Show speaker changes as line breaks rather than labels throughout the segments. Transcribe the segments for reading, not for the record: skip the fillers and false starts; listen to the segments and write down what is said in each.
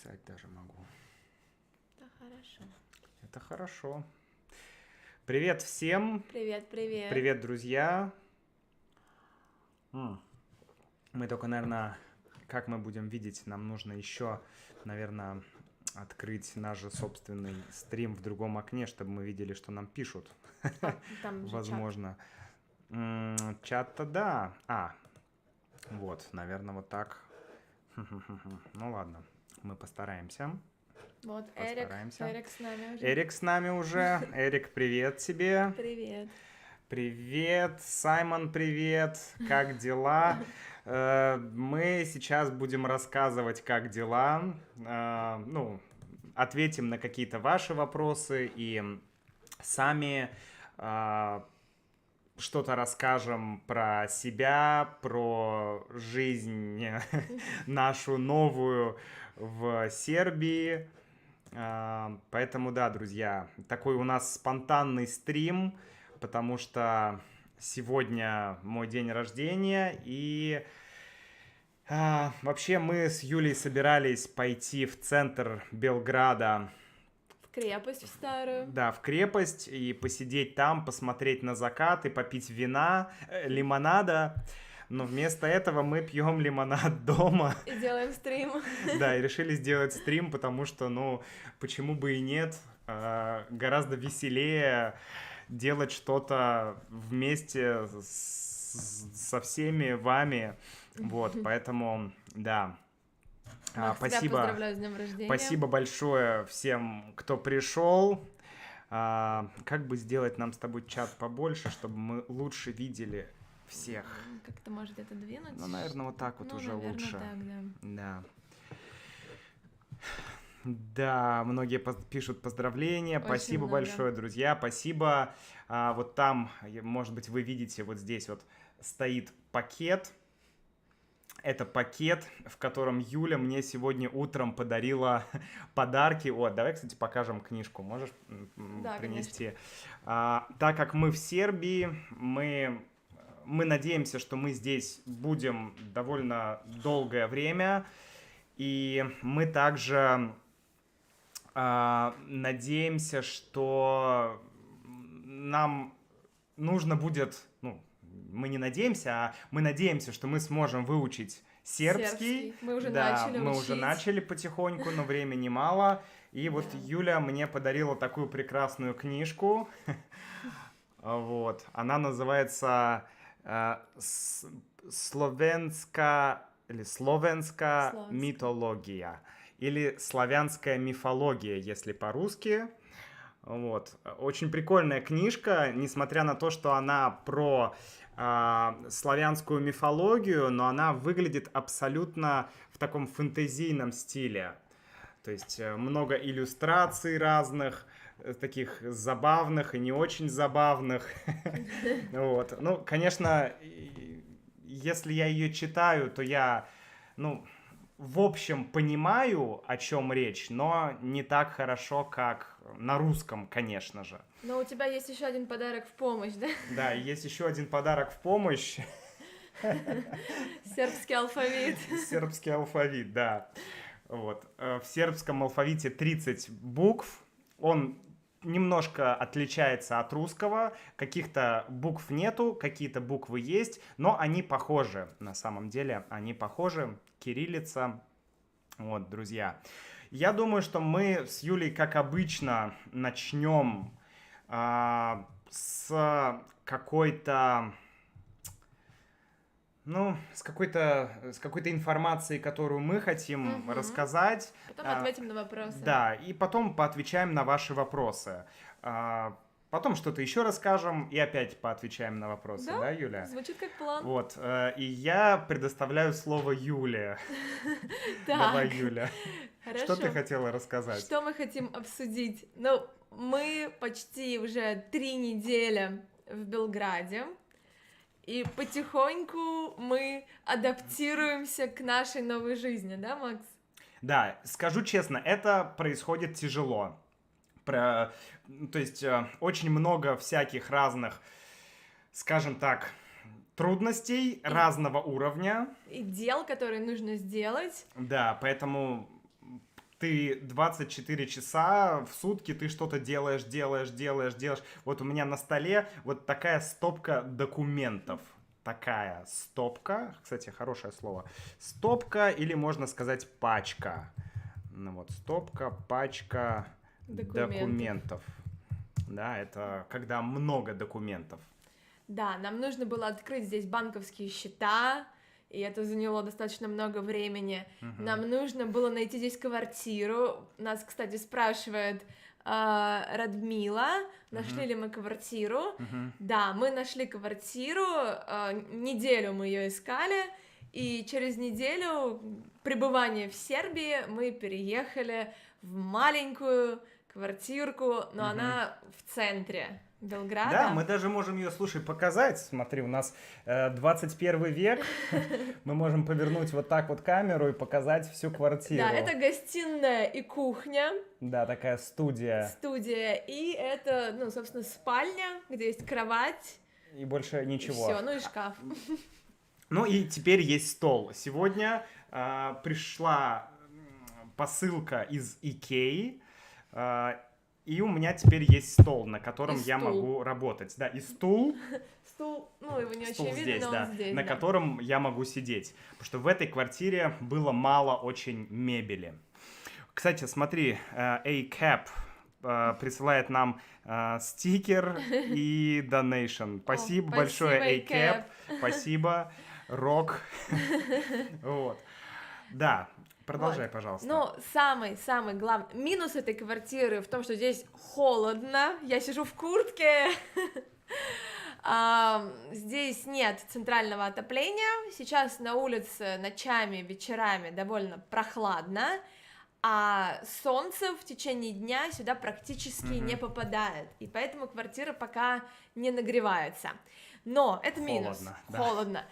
писать даже могу.
Это хорошо.
Это хорошо. Привет всем.
Привет, привет.
Привет, друзья. Мы только, наверное, как мы будем видеть, нам нужно еще, наверное, открыть наш же собственный стрим в другом окне, чтобы мы видели, что нам пишут.
Там же
Возможно. Чат-то да. Вот, наверное, вот так. Ну ладно, мы постараемся.
Вот
Постараемся.
Эрик с нами уже.
Эрик с нами уже. Эрик, привет тебе.
Привет.
Привет, Саймон, привет. Как дела? Мы сейчас будем рассказывать, как дела. Ответим на какие-то ваши вопросы и сами что-то расскажем про себя, про жизнь нашу новую в Сербии. Поэтому да, друзья, такой у нас спонтанный стрим, потому что сегодня мой день рождения, и вообще мы с Юлей собирались пойти в центр Белграда.
В крепость в старую.
Да, в крепость, и посидеть там, посмотреть на закат и попить вина, лимонада. Но вместо этого мы пьем лимонад дома.
И делаем стрим.
Да, и решили сделать стрим, потому что, почему бы и нет, гораздо веселее делать что-то вместе со всеми вами. Вот, поэтому, да.
Спасибо. Поздравляю с днем рождения.
Спасибо большое всем, кто пришел. Как бы сделать нам с тобой чат побольше, чтобы мы лучше видели всех?
Как-то, может, это двинуть?
Наверное, вот так вот уже
наверное,
лучше.
Так,
да. Да, многие пишут поздравления. Очень спасибо большое, друзья. Спасибо. Вот там, может быть, вы видите, вот здесь вот стоит пакет. Это пакет, в котором Юля мне сегодня утром подарила подарки. Давай, кстати, покажем книжку. Можешь принести? Так как мы в Сербии, мы надеемся, что мы здесь будем довольно долгое время. И мы также надеемся, что нам нужно будет... мы не надеемся, а мы надеемся, что мы сможем выучить сербский.
Мы уже начали
мы уже начали потихоньку, но времени мало. И вот Юля мне подарила такую прекрасную книжку. Вот. Она называется «Словенская митология» или «Славянская мифология», если по-русски. Вот. Очень прикольная книжка, несмотря на то, что она про славянскую мифологию, но она выглядит абсолютно в таком фэнтезийном стиле. То есть много иллюстраций разных, таких забавных и не очень забавных. Вот. Конечно, если я ее читаю, то я, в общем, понимаю, о чем речь, но не так хорошо, как на русском, конечно же.
Но у тебя есть еще один подарок в помощь, да?
Да, есть еще один подарок в помощь.
Сербский алфавит.
Сербский алфавит, да. Вот. В сербском алфавите 30 букв. Он немножко отличается от русского. Каких-то букв нету, какие-то буквы есть, но они похожи. На самом деле они похожи. Кириллица. Вот, друзья. Я думаю, что мы с Юлей, как обычно, начнем с какой-то... с какой-то информацией, которую мы хотим рассказать.
Потом ответим на вопросы.
Да, и потом поотвечаем на ваши вопросы. Потом что-то еще расскажем и опять поотвечаем на вопросы, да, Юля?
Звучит как план.
Вот, и я предоставляю слово Юле. Давай, Юля.
Хорошо.
Что ты хотела рассказать?
Что мы хотим обсудить? Мы почти уже 3 недели в Белграде. И потихоньку мы адаптируемся к нашей новой жизни, да, Макс?
Да, скажу честно, это происходит тяжело. То есть очень много всяких разных, скажем так, трудностей разного уровня.
И дел, которые нужно сделать.
Да, поэтому ты 24 часа в сутки ты что-то делаешь. Вот у меня на столе вот такая стопка документов. Такая стопка, кстати, хорошее слово. Стопка или можно сказать пачка. Ну вот, стопка, пачка документов. Да, это когда много документов.
Да, нам нужно было открыть здесь банковские счета, и это заняло достаточно много времени. Нам нужно было найти здесь квартиру. Нас, кстати, спрашивает Радмила, нашли ли мы квартиру. Да, мы нашли квартиру, неделю мы ее искали, и через неделю пребывания в Сербии мы переехали в маленькую квартирку, но она в центре Белграда.
Да, мы даже можем ее, слушай, показать. Смотри, у нас 21 век. Мы можем повернуть вот так вот камеру и показать всю квартиру.
Да, это гостиная и кухня.
Да, такая студия.
Студия. И это, ну, собственно, спальня, где есть кровать.
И больше ничего.
Все, ну и шкаф.
Ну и теперь есть стол. Сегодня пришла посылка из Икеи. И у меня теперь есть стол, на котором я могу работать. Да, и стул.
Стул, ну, его не
стул
очень
здесь,
видно, но
да,
он здесь,
на
да.
котором я могу сидеть. Потому что в этой квартире было мало очень мебели. Кстати, смотри, A-Cap присылает нам стикер и donation. Спасибо большое, A-Cap. Спасибо, Рок. Вот. Да. Продолжай, вот. Пожалуйста.
Ну, самый главный минус этой квартиры в том, что здесь холодно, я сижу в куртке, здесь нет центрального отопления, сейчас на улице ночами, вечерами довольно прохладно, а солнце в течение дня сюда практически не попадает, и поэтому квартира пока не нагревается. Но это минус, холодно.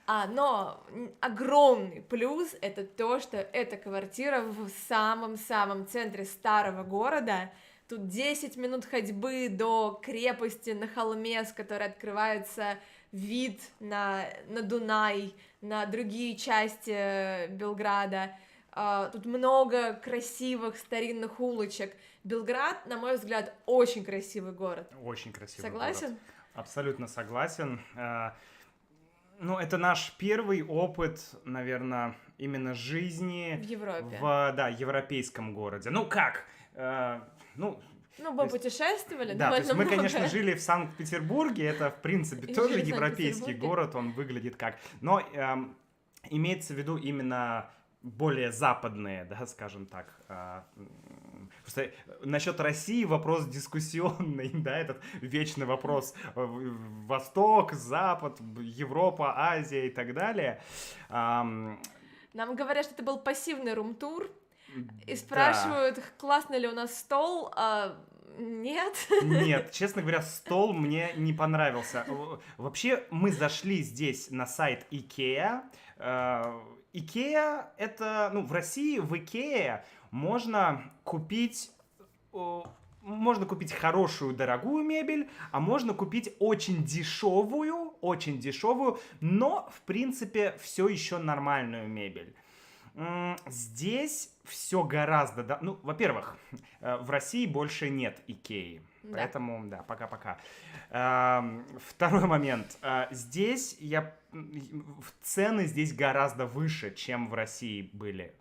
Но огромный плюс — это то, что эта квартира в самом-самом центре старого города. Тут 10 минут ходьбы до крепости на холме, с которой открывается вид на Дунай, на другие части Белграда. Тут много красивых старинных улочек. Белград, на мой взгляд, очень красивый город.
Очень красивый
Согласен?
Город. Абсолютно согласен. Ну, это наш первый опыт, наверное, именно жизни
в Европе.
В европейском городе. Ну, как?
Мы путешествовали.
Да, то есть мы, конечно, жили в Санкт-Петербурге, это, в принципе,
И
тоже европейский город, он выглядит как. Но имеется в виду именно более западные, да, скажем так. Просто насчет России вопрос дискуссионный, да, этот вечный вопрос Восток, Запад, Европа, Азия и так далее.
Нам говорят, что это был пассивный рум-тур, и спрашивают, классный ли у нас стол. Нет.
Нет, честно говоря, стол мне не понравился. Вообще, мы зашли здесь на сайт Ikea. Ikea — это, в России в Ikea можно купить хорошую, дорогую мебель, а можно купить очень дешевую, но, в принципе, все еще нормальную мебель. Здесь все гораздо... во-первых, в России больше нет Икеи, поэтому, да, пока-пока. Второй момент. Здесь цены здесь гораздо выше, чем в России были.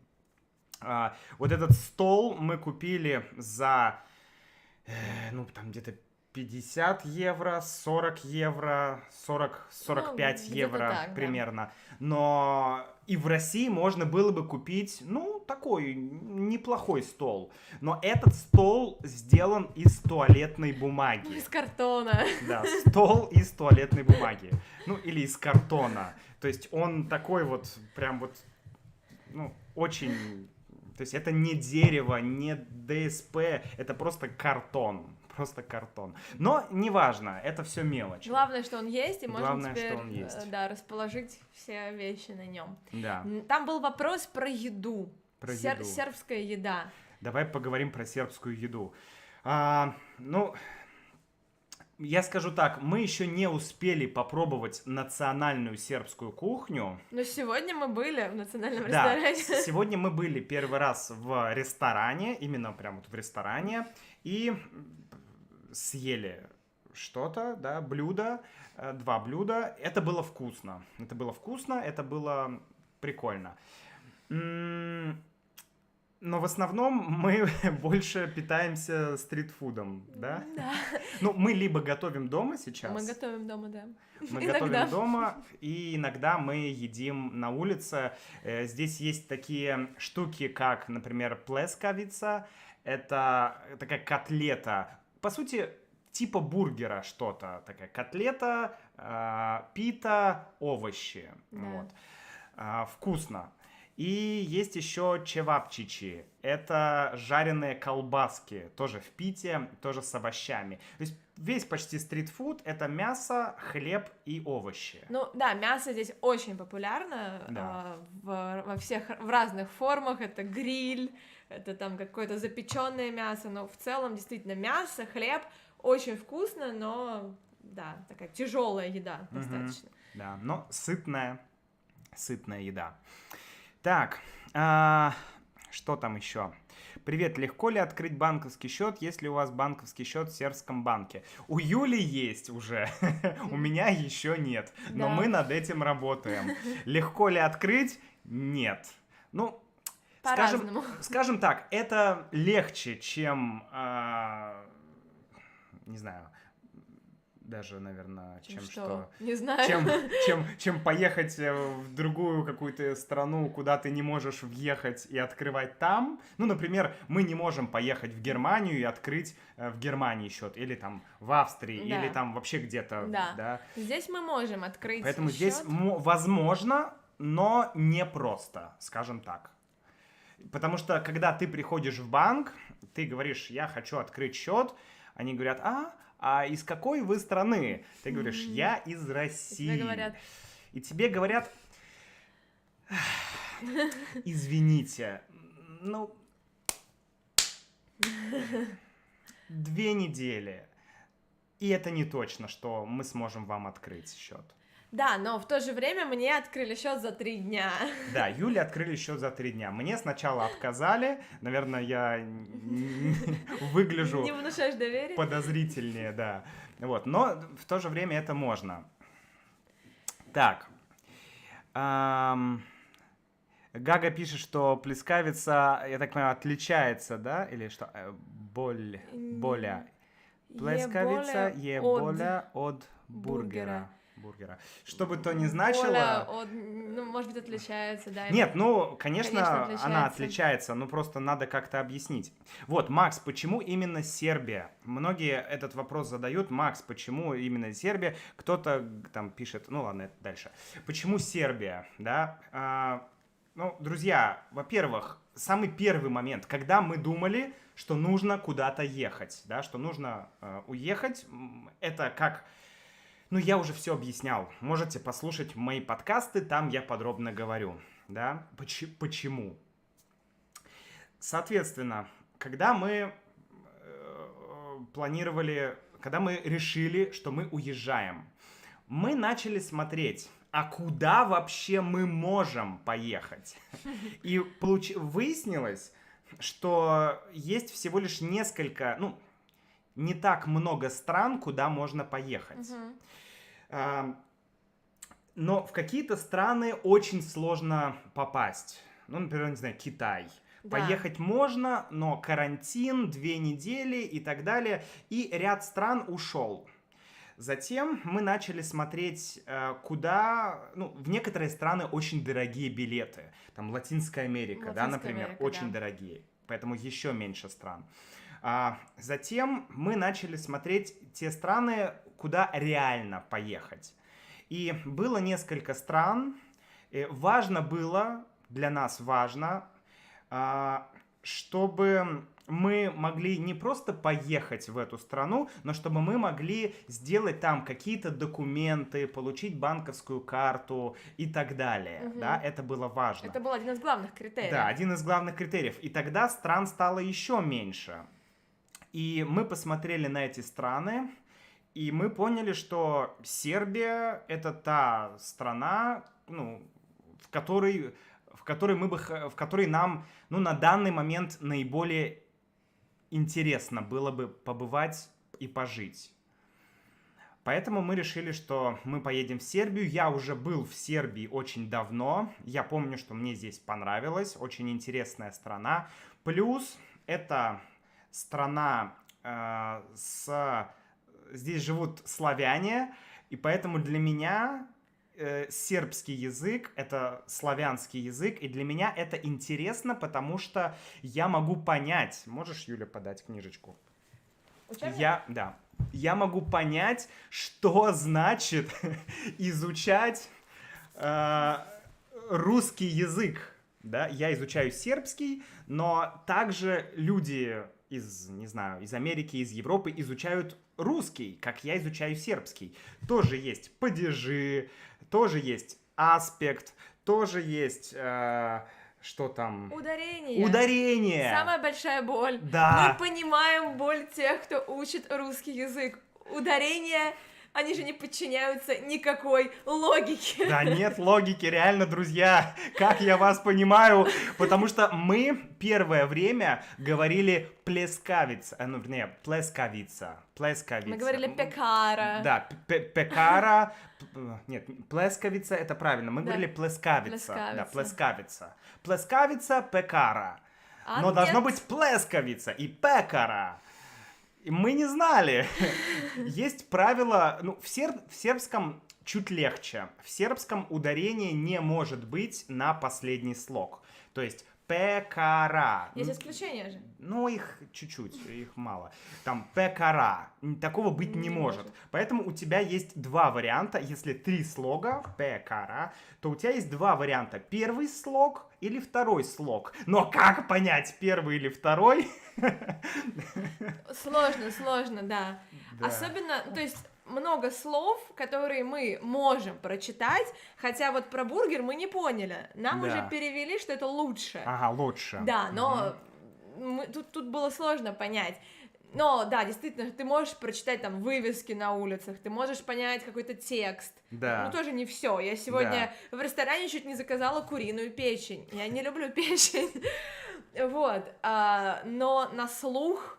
Вот этот стол мы купили за, там где-то 50 евро, 40 евро, 40-45 евро
так,
примерно.
Да.
Но и в России можно было бы купить, такой неплохой стол. Но этот стол сделан из туалетной бумаги.
Из картона.
Да, стол из туалетной бумаги. Или из картона. То есть он такой очень... То есть это не дерево, не ДСП, это просто картон. Но неважно, это все мелочь.
Главное, что он есть, и можно теперь расположить все вещи на нем.
Да.
Там был вопрос про еду. Сербская еда.
Давай поговорим про сербскую еду. Я скажу так, мы еще не успели попробовать национальную сербскую кухню.
Но сегодня мы были в национальном
Да,
ресторане.
сегодня мы были первый раз в ресторане, именно прям вот в ресторане, и съели что-то, да, блюдо, 2 блюда. Это было вкусно, это было прикольно. Но в основном мы больше питаемся стритфудом, да?
Да.
Ну, мы либо готовим дома сейчас.
Мы готовим дома, да.
Мы
Иногда.
готовим дома, и иногда мы едим на улице. Здесь есть такие штуки, как, например, плескавица. Это такая котлета. По сути, типа бургера что-то. Такая котлета, пита, овощи.
Да.
Вот. Вкусно. И есть еще чевапчичи. Это жареные колбаски. Тоже в Пите, тоже с овощами. То есть весь почти стритфуд — это мясо, хлеб и овощи.
Ну да, мясо здесь очень популярно,
Да.
в разных формах. Это гриль, это там какое-то запеченное мясо, но в целом действительно мясо, хлеб очень вкусно, но да, такая тяжелая еда достаточно.
Да, но сытная еда. Так, что там еще? Привет, легко ли открыть банковский счет, если у вас банковский счет в сербском банке? У Юли есть уже, у меня еще нет, но
Да.
мы над этим работаем. Легко ли открыть? Нет. Ну,
По-разному.
скажем так, это легче, чем, не знаю, даже, наверное, чем что...
Не знаю.
Чем поехать в другую какую-то страну, куда ты не можешь въехать и открывать там. Ну, например, мы не можем поехать в Германию и открыть в Германии счет, или там в Австрии,
Да.
или там вообще где-то.
Да.
Да.
Здесь мы можем открыть
Поэтому
счет.
здесь возможно, но не просто, скажем так. Потому что, когда ты приходишь в банк, ты говоришь, я хочу открыть счет, они говорят, а из какой вы страны? Ты говоришь, я из России. И тебе говорят, извините, ну, 2 недели. И это не точно, что мы сможем вам открыть счет.
Да, но в то же время мне открыли счет за 3 дня.
Да, Юле открыли счет за 3 дня. Мне сначала отказали. Наверное, я выгляжу
Не внушаешь доверия?
подозрительнее, да. Вот, но в то же время это можно. Так. Гага пишет, что плескавица, я так понимаю, отличается, да? Или что? Боля. Плескавица боля от бургера. Что бы то ни значило...
Ну, может быть, отличается, да.
Нет, ну, конечно,
отличается.
она отличается, но просто надо как-то объяснить. Вот, Макс, почему именно Сербия? Многие этот вопрос задают. Макс, почему именно Сербия? Кто-то там пишет, ну ладно, дальше. Почему Сербия, да? Ну, друзья, во-первых, самый первый момент, когда мы думали, что нужно куда-то ехать, да, что нужно уехать, это как... Ну, я уже все объяснял. Можете послушать мои подкасты, там я подробно говорю, да, почему. Соответственно, когда мы когда мы решили, что мы уезжаем, мы начали смотреть, а куда вообще мы можем поехать? И выяснилось, что есть всего лишь несколько, ну, не так много стран, куда можно поехать. Но в какие-то страны очень сложно попасть. Ну, например, не знаю, Китай. Да. Поехать можно, но карантин, 2 недели и так далее. И ряд стран ушел. Затем мы начали смотреть, куда... Ну, в некоторые страны очень дорогие билеты. Там Латинская Америка, да, например, очень дорогие. Поэтому еще меньше стран. Затем мы начали смотреть те страны, куда реально поехать. И было несколько стран. Важно было, для нас важно, чтобы мы могли не просто поехать в эту страну, но чтобы мы могли сделать там какие-то документы, получить банковскую карту и так далее. Угу. Да, это было важно.
Это был один из главных критериев.
Да, один из главных критериев. И тогда стран стало еще меньше. И мы посмотрели на эти страны, И мы поняли, что Сербия — это та страна, ну, в которой нам, ну, на данный момент наиболее интересно было бы побывать и пожить. Поэтому мы решили, что мы поедем в Сербию. Я уже был в Сербии очень давно. Я помню, что мне здесь понравилось. Очень интересная страна. Плюс это страна здесь живут славяне, и поэтому для меня сербский язык — это славянский язык, и для меня это интересно, потому что я могу понять... Можешь, Юля, подать книжечку?
Учебник?
Да. Я могу понять, что значит изучать русский язык. Да? Я изучаю сербский, но также люди не знаю, из Америки, из Европы изучают русский, как я изучаю сербский. Тоже есть падежи, тоже есть аспект, тоже есть... что там?
Ударение.
Ударение.
Самая большая боль.
Да.
Мы понимаем боль тех, кто учит русский язык. Ударение, они же не подчиняются никакой логике.
Да нет логики, реально, друзья, как я вас понимаю, потому что мы первое время говорили плескавица, плескавица.
Мы говорили пекара.
Да, пекара, нет, плескавица это правильно, мы
Да.
говорили плескавица. Да,
Плескавица.
плескавица. Плескавица, пекара.
А
Но должно
нет.
быть плескавица и пекара. И мы не знали. Есть правило, ну, в сербском чуть легче. В сербском ударение не может быть на последний слог. То есть пекара.
Есть исключения же.
Ну, их чуть-чуть, их мало. Там пекара. Такого быть не может. Поэтому у тебя есть два варианта. Если 3 слога, пекара, то у тебя есть 2 варианта. Первый слог или второй слог. Но как понять, первый или второй?
Сложно, да.
Да.
Особенно, то есть много слов, которые мы можем прочитать, хотя вот про бургер мы не поняли. Нам
Да.
уже перевели, что это лучше.
Ага, лучше.
Да, но тут было сложно понять. Но да, действительно, ты можешь прочитать там вывески на улицах, ты можешь понять какой-то текст.
Да.
Ну тоже не все. Я сегодня в ресторане чуть не заказала куриную печень. Я не люблю печень. Вот. Но на слух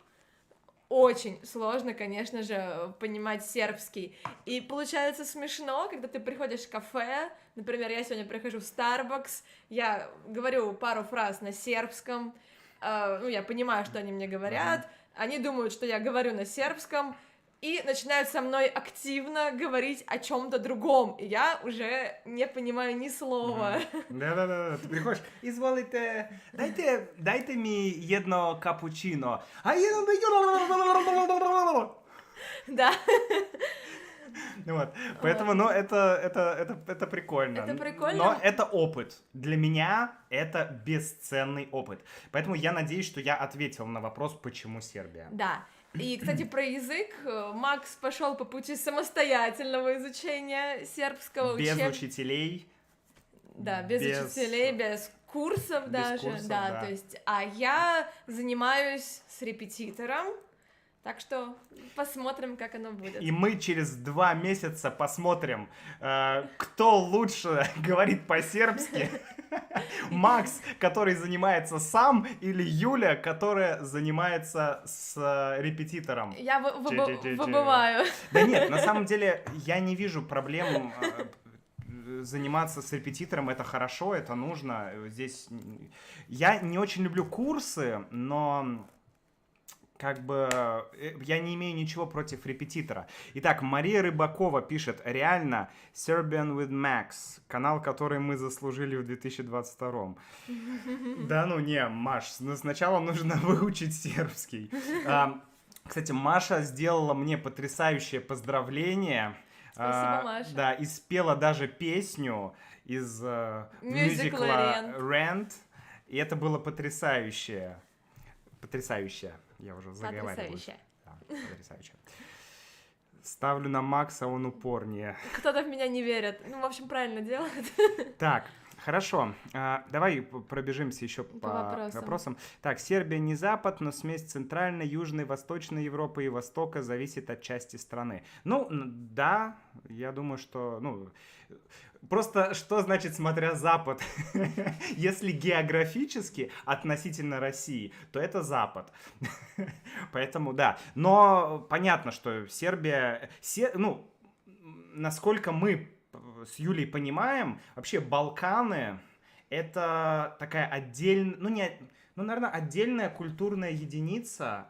очень сложно, конечно же, понимать сербский. И получается смешно, когда ты приходишь в кафе, например, я сегодня прихожу в Starbucks, я говорю пару фраз на сербском, ну, я понимаю, что они мне говорят, они думают, что я говорю на сербском, и начинают со мной активно говорить о чем-то другом, и я уже не понимаю ни слова.
Да. Ти приходиш, изволите, дайте ми jedno капучино. А jedno...
Да.
Вот. Поэтому, ну, это прикольно.
Это прикольно.
Но это опыт. Для меня это бесценный опыт. Поэтому я надеюсь, что я ответил на вопрос, почему Сербия.
Да. И, кстати, про язык. Макс пошел по пути самостоятельного изучения сербского.
Без учителей.
Да, без учителей, без курсов даже.
курсов,
да,
да.
то есть, а я занимаюсь с репетитором, так что посмотрим, как оно будет.
И мы через 2 месяца посмотрим, кто лучше говорит по-сербски. Макс, который занимается сам, или Юля, которая занимается с репетитором.
Я выбываю.
Да нет, на самом деле я не вижу проблем заниматься с репетитором. Это хорошо, это нужно. Здесь я не очень люблю курсы, но как бы я не имею ничего против репетитора. Итак, Мария Рыбакова пишет: реально, Serbian with Max, канал, который мы заслужили в 2022. Да ну не, Маш, сначала нужно выучить сербский. Кстати, Маша сделала мне потрясающее поздравление.
Спасибо, Маша.
Да, и спела даже песню из мюзикла Rent. И это было потрясающе. Потрясающе. Я уже заговариваюсь.
Потрясающе.
Да, потрясающе. Ставлю на Макса, он упорнее.
Кто-то в меня не верит. Ну, в общем, правильно делает.
Так, Хорошо, давай пробежимся еще
По
по
вопросам.
вопросам. Так, Сербия не Запад, но смесь Центральной, Южной, Восточной Европы и Востока зависит от части страны. Ну, да, я думаю, что, просто что значит смотря Запад? Если географически относительно России, то это Запад. Поэтому, да. Но понятно, что Сербия, насколько мы с Юлей понимаем, вообще Балканы это такая отдельная, наверное, отдельная культурная единица.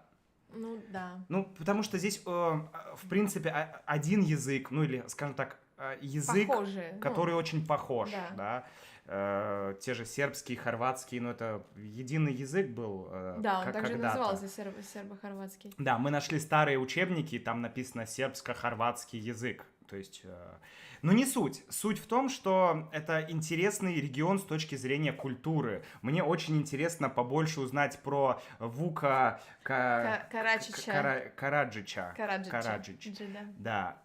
Ну, да.
Потому что здесь, в принципе, один язык, или, скажем так, язык,
Похожие.
который очень похож,
да.
да. Те же сербский, хорватский, это единый язык был.
Да, он также
когда-то.
назывался сербо-хорватский.
Да, мы нашли старые учебники, там написано сербско-хорватский язык. То есть, не суть. Суть в том, что это интересный регион с точки зрения культуры. Мне очень интересно побольше узнать про Вука
Караджича.
Караджич. Да.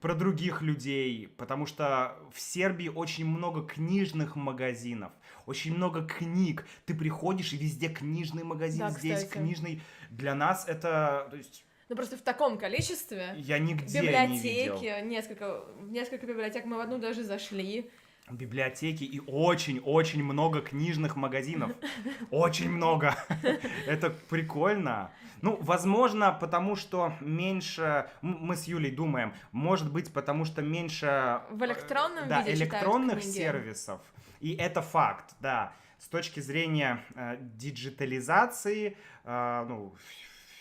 Про других людей, потому что в Сербии очень много книжных магазинов, очень много книг. Ты приходишь, и везде книжный магазин,
Да,
здесь
кстати.
книжный. Для нас это... То есть,
Просто в таком количестве.
я нигде не видел.
Библиотеки, несколько библиотек, мы в одну даже зашли.
Библиотеки и очень-очень много книжных магазинов. Очень много. Это прикольно. Возможно, потому что меньше... Мы с Юлей думаем, может быть, потому что меньше...
В электронном
да,
виде читают
электронных
книги.
сервисов. И это факт, да. С точки зрения диджитализации, в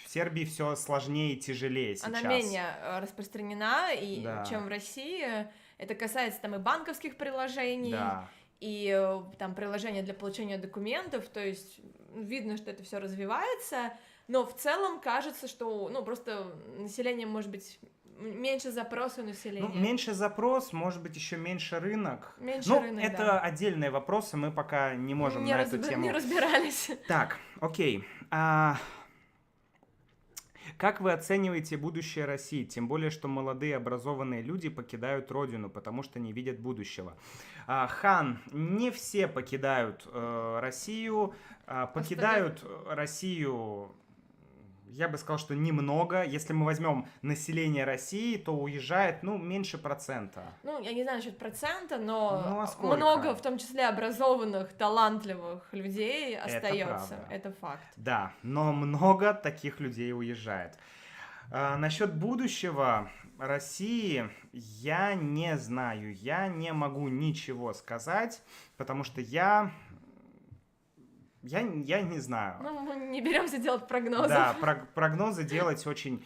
Сербии все сложнее и тяжелее сейчас.
Она менее распространена,
Да.
чем в России. Это касается там и банковских приложений,
Да.
и там приложения для получения документов. То есть видно, что это все развивается, но в целом кажется, что просто население, может быть, меньше запроса населения.
Меньше запрос, может быть, еще меньше рынок.
Рынок,
это
да.
отдельные вопросы, мы пока не можем на эту тему.
Не разбирались.
Так, окей. Как вы оцениваете будущее России? Тем более, что молодые образованные люди покидают родину, потому что не видят будущего. Хан, не все покидают Россию. Покидают Россию, я бы сказал, что немного. Если мы возьмем население России, то уезжает, меньше процента.
Я не знаю насчет процента, но
сколько?
много, в том числе образованных, талантливых людей остается.
правда.
Это факт.
Да, но много таких людей уезжает. Насчет будущего России я не знаю, я не могу ничего сказать, потому что я не знаю.
Мы не беремся делать прогнозы.
Да, прогнозы делать очень...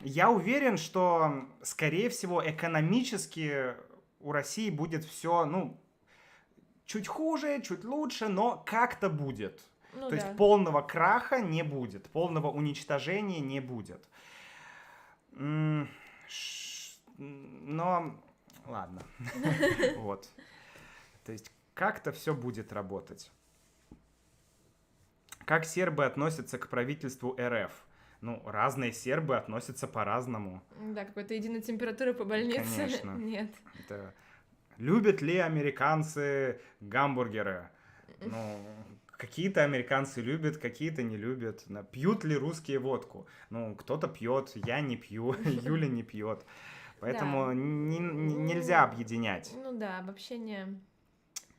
Я уверен, что, скорее всего, экономически у России будет все, чуть хуже, чуть лучше, но как-то будет. То есть полного краха не будет, полного уничтожения не будет. Но ладно. Вот. То есть как-то все будет работать. Как сербы относятся к правительству РФ? Разные сербы относятся по-разному.
Да, какой-то единой температуры по больнице.
Конечно.
Нет.
Любят ли американцы гамбургеры? Какие-то американцы любят, какие-то не любят. Пьют ли русские водку? Кто-то пьет, я не пью, Юля не пьет. Поэтому нельзя объединять.
Обобщение.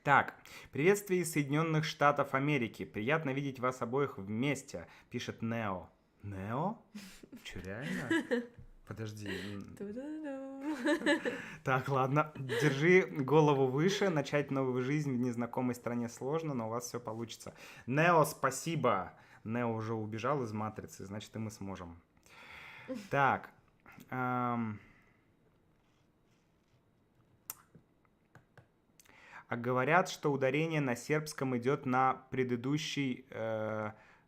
Так, приветствие из Соединенных Штатов Америки. Приятно видеть вас обоих вместе, пишет Нео. Нео? Че, реально? Подожди. Так, ладно. Держи голову выше. Начать новую жизнь в незнакомой стране сложно, но у вас все получится. Нео, спасибо. Нео уже убежал из матрицы, значит, и мы сможем. Так. Говорят, что ударение на сербском идет на предыдущий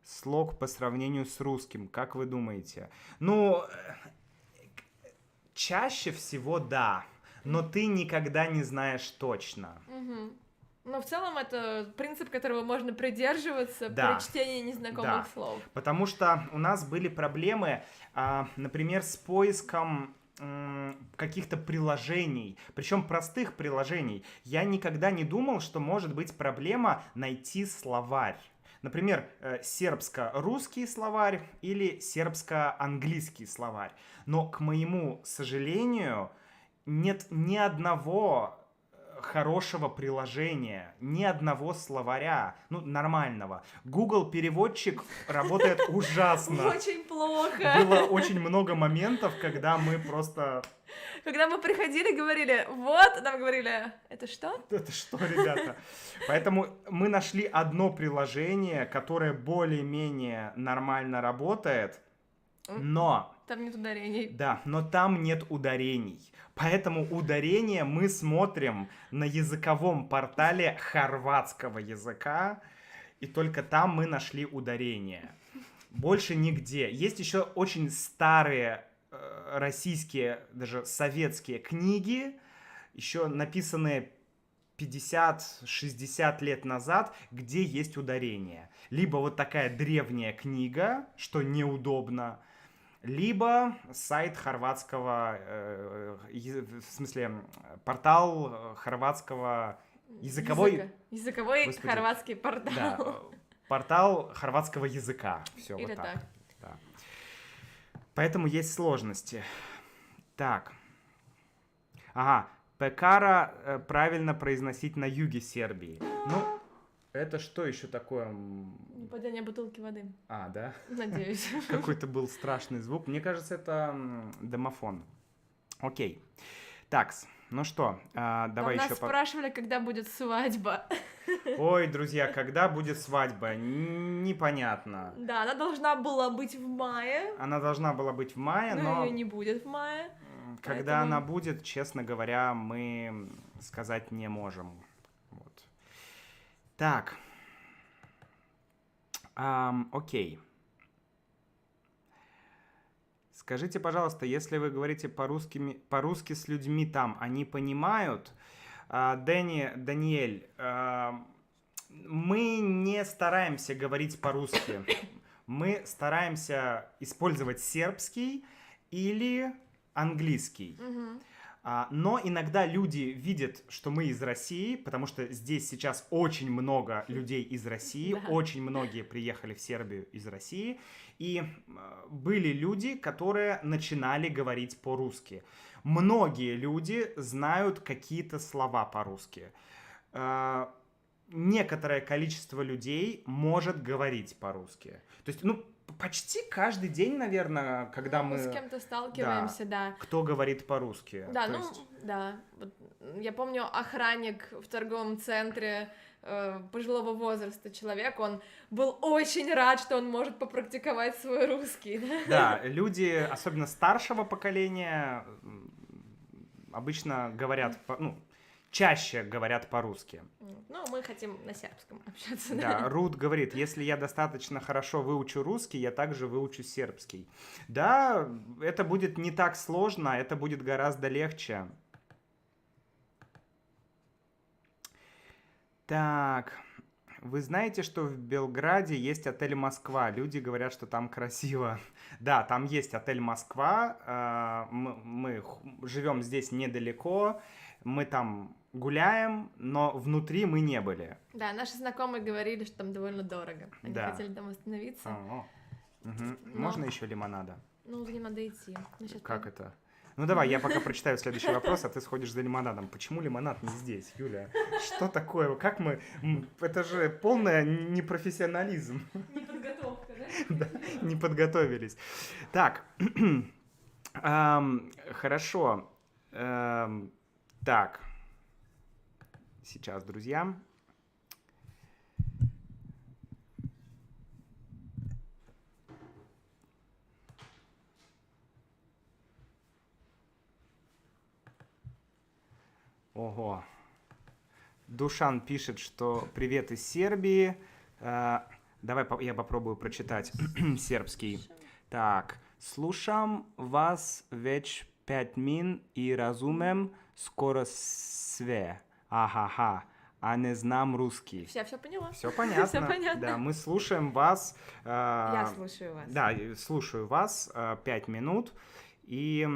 слог по сравнению с русским. Как вы думаете? Чаще всего да, но ты никогда не знаешь точно.
Но в целом это принцип, которого можно придерживаться при чтении незнакомых слов.
Потому что у нас были проблемы, например, с поиском каких-то приложений, причем простых приложений. Я никогда не думал, что может быть проблема найти словарь. Например, сербско-русский словарь или сербско-английский словарь. Но, к моему сожалению, нет ни одного хорошего приложения, ни одного словаря, ну, нормального. Google переводчик работает ужасно.
Очень плохо.
Было очень много моментов, когда мы просто...
Когда мы приходили, говорили, вот, нам говорили, это что?
Это что, ребята? Поэтому мы нашли одно приложение, которое более-менее нормально работает, но...
Там нет ударений.
Да, но там нет ударений. Поэтому ударение мы смотрим на языковом портале хорватского языка, и только там мы нашли ударение. Больше нигде. Есть еще очень старые российские, даже советские книги, еще написанные 50-60 лет назад, где есть ударение. Либо вот такая древняя книга, что неудобно, либо сайт хорватского, в смысле, портал хорватского языковой...
Языковой
Господи.
хорватский портал.
Да, портал хорватского языка. Все
Или
вот так.
так.
Да. Поэтому есть сложности. Так. Ага, Пекара правильно произносить на юге Сербии. Ну, это что еще такое?
Падение бутылки воды.
А, да?
Надеюсь.
Какой-то был страшный звук. Мне кажется, это домофон. Окей. Такс. Ну что, давай
Там
еще...
нас спрашивали, когда будет свадьба.
Ой, друзья, когда будет свадьба? Непонятно.
Да, она должна была быть в мае.
Она должна была быть в мае,
Но
но
ее не будет в мае.
когда
поэтому-
она будет, честно говоря, мы сказать не можем. Вот. Так. Окей. Скажите, пожалуйста, если вы говорите по-русски с людьми там, они понимают? Даниэль, мы не стараемся говорить по-русски. Мы стараемся использовать сербский или английский.
Мгм.
Но иногда люди видят, что мы из России, потому что здесь сейчас очень много людей из России,
Да.
очень многие приехали в Сербию из России, и были люди, которые начинали говорить по-русски. Многие люди знают какие-то слова по-русски. Некоторое количество людей может говорить по-русски. То есть, ну, почти каждый день, наверное, когда
Мы
мы...
с кем-то сталкиваемся, да.
Кто говорит по-русски?
Да,
То
ну,
есть-
да. Вот, я помню, охранник в торговом центре пожилого возраста человек, он был очень рад, что он может попрактиковать свой русский.
Да, люди, особенно старшего поколения, обычно говорят, чаще говорят по-русски.
Ну, мы хотим на сербском общаться.
Да, Рут говорит, если я достаточно хорошо выучу русский, я также выучу сербский. Да, это будет не так сложно, это будет гораздо легче. Так, вы знаете, что в Белграде есть отель «Москва»? Люди говорят, что там красиво. Да, там есть отель «Москва». Мы живем здесь недалеко. Мы там гуляем, но внутри мы не были.
Да, наши знакомые говорили, что там довольно дорого. Они
Да.
хотели там остановиться.
Мгм.
Но-
Можно еще лимонада?
Ну, за ним надо идти. Ну, щас
Как
пойдем.
это? Ну давай, я пока прочитаю следующий вопрос, а ты сходишь за лимонадом. Почему лимонад не здесь, Юля? Что такое? Как мы... Это же полная непрофессионализм.
Неподготовка, да?
Да, не подготовились. Так, хорошо. Так, сейчас, друзья. Ого. Душан пишет, что привет из Сербии. Давай я попробую прочитать сербский. Так, слушам вас već 5 min i razumem skoro sve. Ага-ха. А не знам русский.
Все поняла.
Все понятно.
Всё понятно.
Да, мы слушаем вас.
Я слушаю вас.
Да, слушаю вас 5 минут. И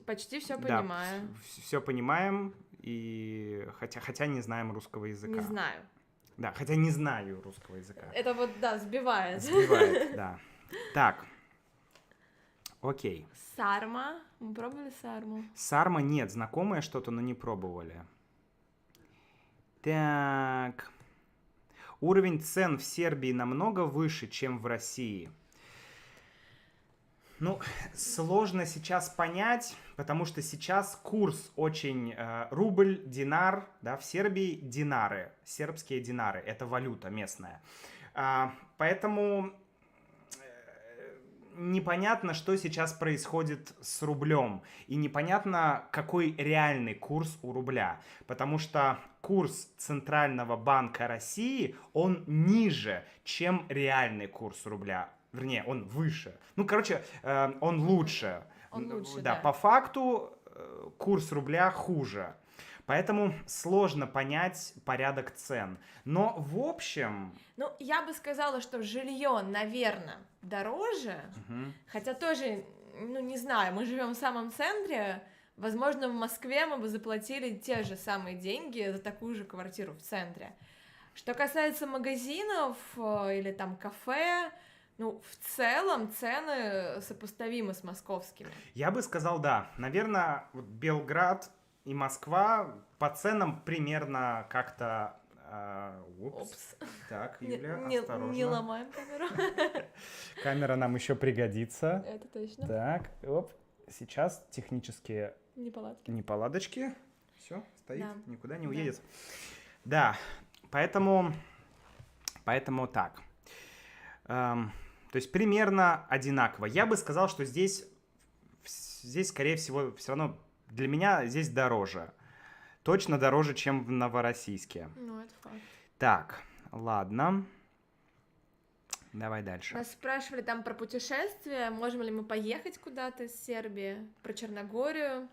Почти все
Да,
понимаю.
все понимаем, и хотя не знаем русского языка.
Не знаю.
Да, хотя не знаю русского языка.
Это вот, да, сбивает.
Сбивает, да. Так, окей.
Сарма. Мы пробовали сарму?
Сарма нет, знакомое что-то, но не пробовали. Так. Уровень цен в Сербии намного выше, чем в России. Ну, сложно сейчас понять, потому что сейчас курс очень... рубль, динар, да, в Сербии динары, сербские динары, это валюта местная. Поэтому непонятно, что сейчас происходит с рублем, и непонятно, какой реальный курс у рубля, потому что курс Центрального банка России, он ниже, чем реальный курс рубля. Вернее, он выше. Ну, короче, он лучше.
Он лучше,
да.
да.
По факту курс рубля хуже. Поэтому сложно понять порядок цен. Но в общем...
Ну, я бы сказала, что жилье, наверное, дороже. Хотя тоже, ну, не знаю, мы живем в самом центре. Возможно, в Москве мы бы заплатили те же самые деньги за такую же квартиру в центре. Что касается магазинов или там кафе... Ну, в целом цены сопоставимы с московскими.
Я бы сказал, да. Наверное, вот Белград и Москва по ценам примерно как-то...
Упс.
Так, Юля, осторожно.
Не ломаем камеру.
Камера нам еще пригодится.
Это точно.
Так, оп. Сейчас технические
Неполадки.
неполадочки. Все, стоит,
Да.
никуда не уедет. Да, поэтому так. То есть примерно одинаково. Я бы сказал, что здесь, скорее всего, все равно для меня здесь дороже. Точно дороже, чем в Новороссийске.
Ну, это факт.
Так, ладно. Давай дальше.
Нас спрашивали там про путешествия, можем ли мы поехать куда-то из Сербии, про Черногорию.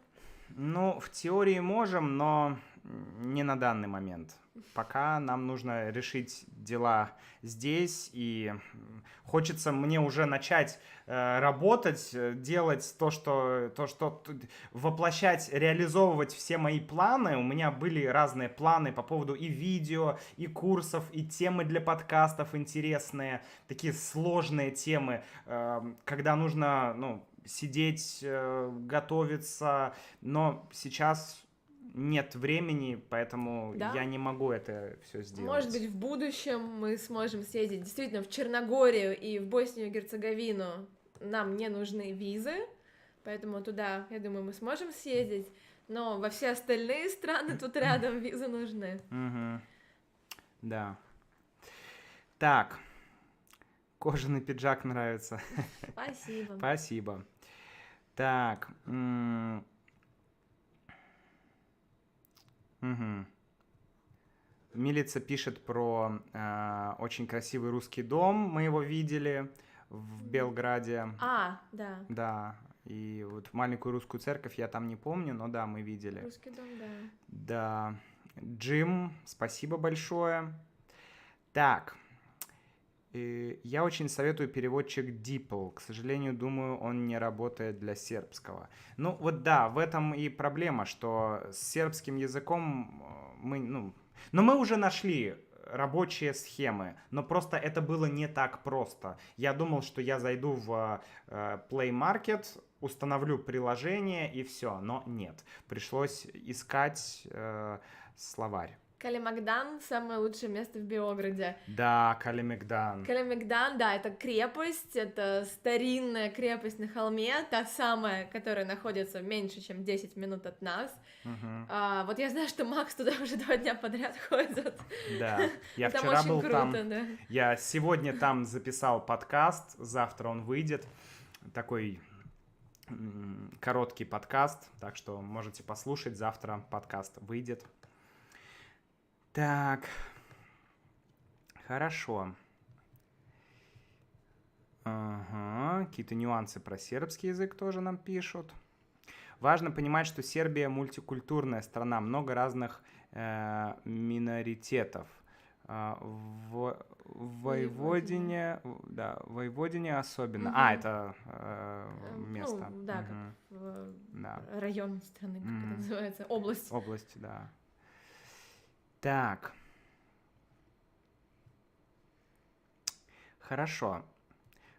Ну, в теории можем, но не на данный момент. Пока нам нужно решить дела здесь, и хочется мне уже начать работать, делать то, что воплощать, реализовывать все мои планы. У меня были разные планы по поводу и видео, и курсов, и темы для подкастов интересные, такие сложные темы, когда нужно, ну, сидеть, готовиться, но сейчас нет времени, поэтому
Да?
я не могу это все сделать.
Может быть, в будущем мы сможем съездить действительно в Черногорию и в Боснию и Герцеговину. Нам не нужны визы, поэтому туда, я думаю, мы сможем съездить. Но во все остальные страны тут рядом визы нужны.
Угу. Да. Так. Кожаный пиджак нравится.
Спасибо.
Спасибо. Так. Угу. Милица пишет про очень красивый русский дом. Мы его видели в Белграде.
Да.
Да. И вот маленькую русскую церковь я там не помню, но да, мы видели.
Русский дом, да.
Да. Джим, спасибо большое. Так. Я очень советую переводчик DeepL. К сожалению, думаю, он не работает для сербского. Ну вот да, в этом и проблема, что с сербским языком но мы уже нашли рабочие схемы, но просто это было не так просто. Я думал, что я зайду в Play Market, установлю приложение и все, но нет. Пришлось искать словарь.
Калимагдан — самое лучшее место в Белграде.
Да, Калимагдан.
Калимагдан, да, это крепость, это старинная крепость на холме, та самая, которая находится меньше, чем 10 минут от нас. Вот я знаю, что Макс туда уже 2 дня подряд ходит.
Да, я
там
вчера
очень
был
круто,
там.
Да.
Я сегодня там записал подкаст, завтра он выйдет. Такой короткий подкаст, так что можете послушать, завтра подкаст выйдет. Так, хорошо. Ага, какие-то нюансы про сербский язык тоже нам пишут. Важно понимать, что Сербия мультикультурная страна, много разных миноритетов. Войводине особенно.
Мгм.
Это место.
Ну, да, как
Мгм. Да.
район страны, как это называется, область.
Область, да. Так. Хорошо.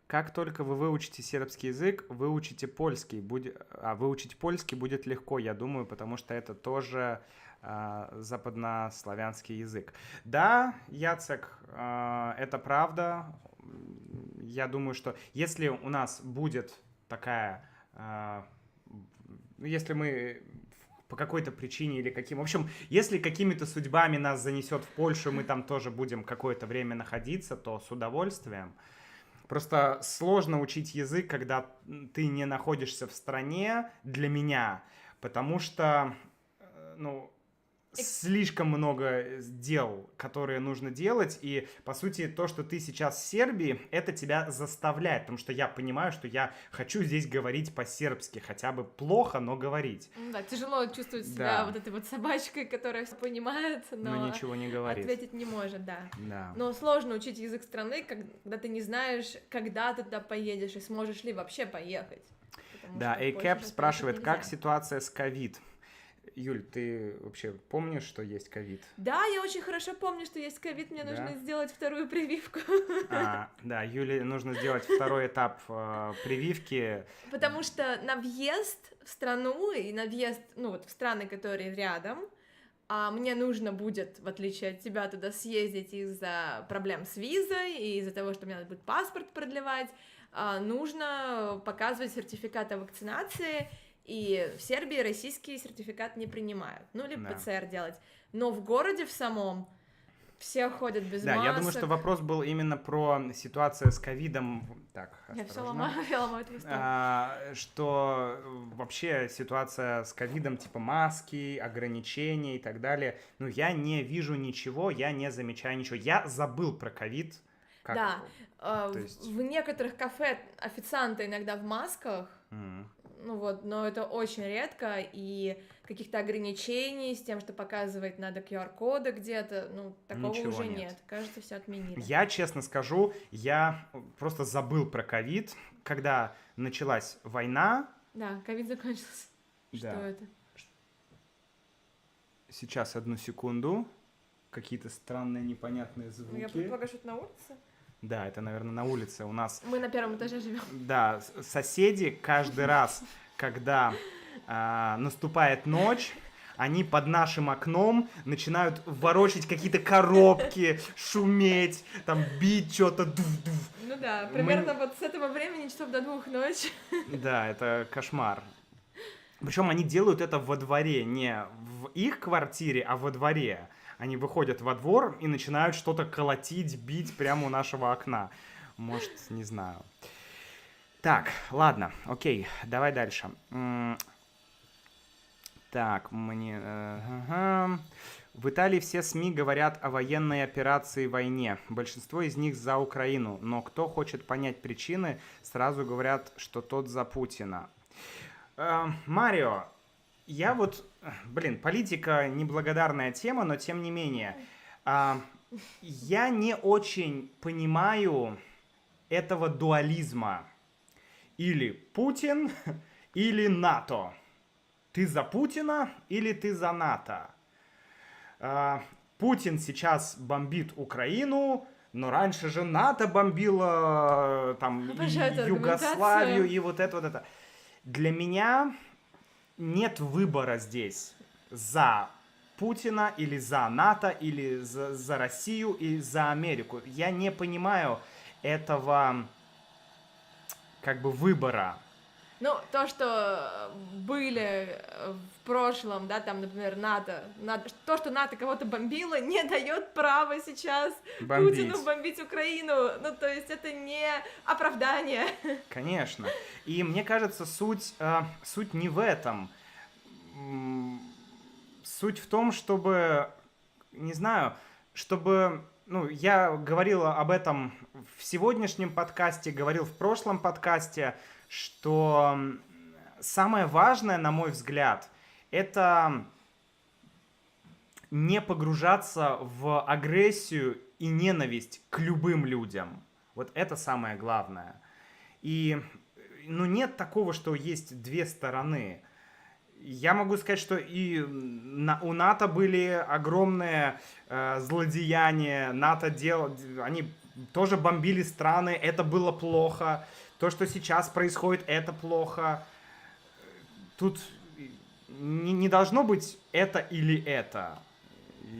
Как только вы выучите сербский язык, выучите польский. Выучить польский будет легко, я думаю, потому что это тоже западнославянский язык. Да, Яцек, это правда. Я думаю, что если у нас будет такая... если мы по какой-то причине или каким... В общем, если какими-то судьбами нас занесет в Польшу, мы там тоже будем какое-то время находиться, то с удовольствием. Просто сложно учить язык, когда ты не находишься в стране, для меня, потому что, ну, слишком много дел, которые нужно делать, и, по сути, то, что ты сейчас в Сербии, это тебя заставляет, потому что я понимаю, что я хочу здесь говорить по-сербски, хотя бы плохо, но говорить.
Да, тяжело чувствовать себя
Да.
вот этой вот собачкой, которая все понимает, но
ничего не говорит.
ответить не может, да.
Да.
Но сложно учить язык страны, когда ты не знаешь, когда ты туда поедешь и сможешь ли вообще поехать.
Да, Эйкэп спрашивает, как ситуация с ковид? Юль, ты вообще помнишь, что есть ковид?
Да, я очень хорошо помню, что есть ковид, мне нужно сделать вторую прививку.
Да, Юле нужно сделать второй этап прививки.
Потому что на въезд в страну и на въезд, ну вот в страны, которые рядом, мне нужно будет, в отличие от тебя, туда съездить из-за проблем с визой и из-за того, что мне надо будет паспорт продлевать, нужно показывать сертификат о вакцинации, и в Сербии российский сертификат не принимают, ну, либо ПЦР делать. Но в городе в самом все ходят без масок.
Да, я думаю, что вопрос был именно про ситуацию с ковидом. Так,
я все ломаю твой стол.
Что вообще ситуация с ковидом, типа маски, ограничения и так далее. Ну, я не вижу ничего, я не замечаю ничего. Я забыл про ковид.
Да, в некоторых кафе официанты иногда в масках, ну вот, но это очень редко, и каких-то ограничений с тем, что показывать надо QR-коды где-то, ну, такого ничего уже нет. Кажется, все отменили.
Я, честно скажу, я просто забыл про ковид, когда началась война.
Да, ковид закончился. Да. Что это?
Сейчас, одну секунду. Какие-то странные, непонятные звуки.
Я предполагаю, что это на улице?
Да, это, наверное, на улице у нас.
Мы на первом этаже живем.
Да, соседи каждый раз, когда наступает ночь, они под нашим окном начинают ворочать какие-то коробки, шуметь, там бить что-то.
Ну да, примерно вот с этого времени часов до 2 ночи.
Да, это кошмар. Причем они делают это во дворе, не в их квартире, а во дворе. Они выходят во двор и начинают что-то колотить, бить прямо у нашего окна. Может, не знаю. Так, ладно, окей, давай дальше. Так, В Италии все СМИ говорят о военной операции войне. Большинство из них за Украину. Но кто хочет понять причины, сразу говорят, что тот за Путина. Марио, я вот... политика неблагодарная тема, но тем не менее. Я не очень понимаю этого дуализма. Или Путин, или НАТО. Ты за Путина или ты за НАТО? Путин сейчас бомбит Украину, но раньше же НАТО бомбило там Югославию и вот это. Для меня нет выбора здесь за Путина или за НАТО, или за Россию, или за Америку. Я не понимаю этого выбора.
Ну, то, что были в прошлом, да, там, например, НАТО, то, что НАТО кого-то бомбило, не дает права сейчас Путину бомбить Украину. Ну, то есть это не оправдание.
Конечно. И мне кажется, суть не в этом. Суть в том, чтобы, не знаю, чтобы... я говорил об этом в сегодняшнем подкасте, говорил в прошлом подкасте, что самое важное, на мой взгляд, это не погружаться в агрессию и ненависть к любым людям. Вот это самое главное. И, ну, нет такого, что есть две стороны. Я могу сказать, что и у НАТО были огромные злодеяния. Они тоже бомбили страны, это было плохо. То, что сейчас происходит, это плохо. Тут не должно быть это или это.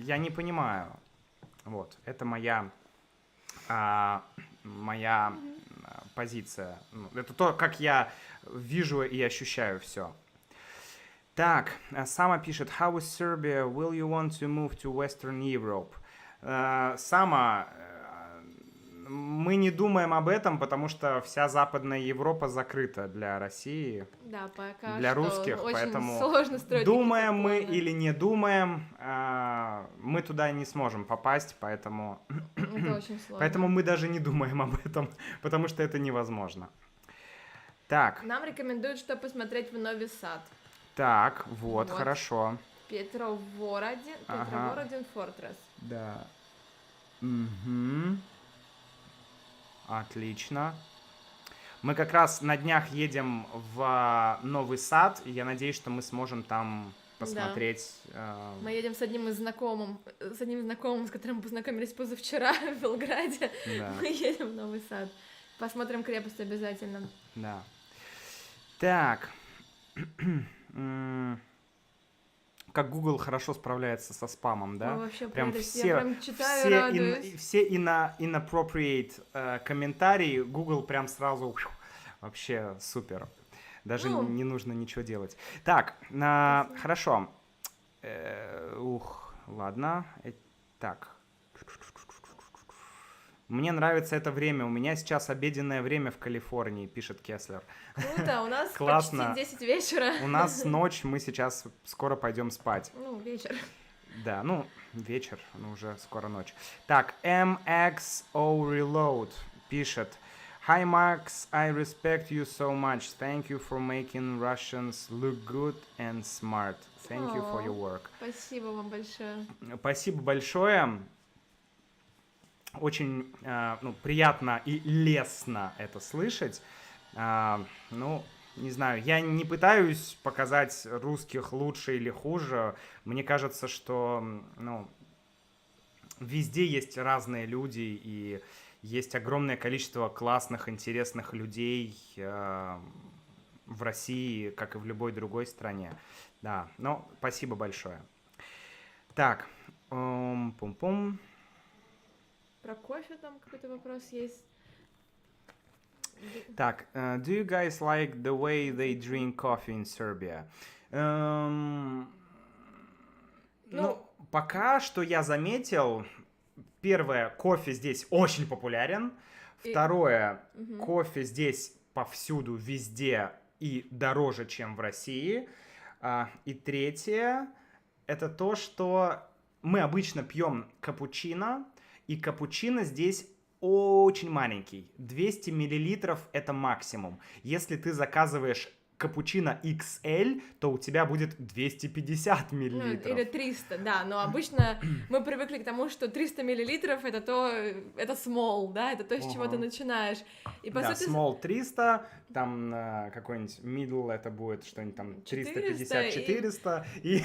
Я не понимаю. Вот, это моя позиция. Это то, как я вижу и ощущаю все. Так, Сама пишет, how is Serbia? Will you want to move to Western Europe? Сама, мы не думаем об этом, потому что вся Западная Европа закрыта для России,
Да, пока
для
что
русских,
очень
поэтому
сложно строить
думаем мы
какие-то планы.
или не думаем, мы туда не сможем попасть, поэтому
Это очень сложно.
поэтому мы даже не думаем об этом, потому что это невозможно. Так,
Нам рекомендуют, что посмотреть в Нови Сад.
так, вот,
Вот.
хорошо.
Петровородин Фортресс.
Да. Угу. Отлично. Мы как раз на днях едем в Новый Сад, и я надеюсь, что мы сможем там посмотреть.
Мы едем с одним знакомым, с которым мы познакомились позавчера в Белграде.
Да,
Мы едем в Новый Сад. Посмотрим крепость обязательно.
да. Так. Как Google хорошо справляется со спамом, да?
Ну, вообще,
Прям
прелесть.
все,
Я прям читаю, радуюсь.
все inappropriate комментарии Google прям сразу вообще супер. Даже
Ну.
не нужно ничего делать. Так, хорошо. Ладно. Так. Мне нравится это время. У меня сейчас обеденное время в Калифорнии, пишет Кеслер.
Круто, у нас
Классно.
почти 10 вечера.
У нас ночь, мы сейчас скоро пойдем спать.
Ну, вечер.
Да, ну, вечер, ну, уже скоро ночь. Так, MXO Reload пишет. Hi, Max, I respect you so much. Thank you for making Russians look good and smart. Thank you for your work.
Спасибо вам большое.
Спасибо большое. Очень приятно и лестно это слышать. Ну, не знаю, я не пытаюсь показать русских лучше или хуже. Мне кажется, что везде есть разные люди, и есть огромное количество классных, интересных людей в России, как и в любой другой стране. Да, ну, спасибо большое. Так, пум-пум.
Про кофе там какой-то вопрос есть.
Так, do you guys like the way they drink coffee in Serbia? Ну, пока что я заметил, первое, кофе здесь очень популярен. Второе, кофе здесь повсюду, везде и дороже, чем в России. И третье, это то, что мы обычно пьем капучино, и капучино здесь очень маленький. 200 миллилитров это максимум. Если ты заказываешь капучино XL, то у тебя будет 250 миллилитров.
Или 300, да, но обычно мы привыкли к тому, что 300 миллилитров это small, да, это то, с чего ты начинаешь. И по
да,
сути...
small 300, там какой-нибудь middle это будет что-нибудь там 350-400, и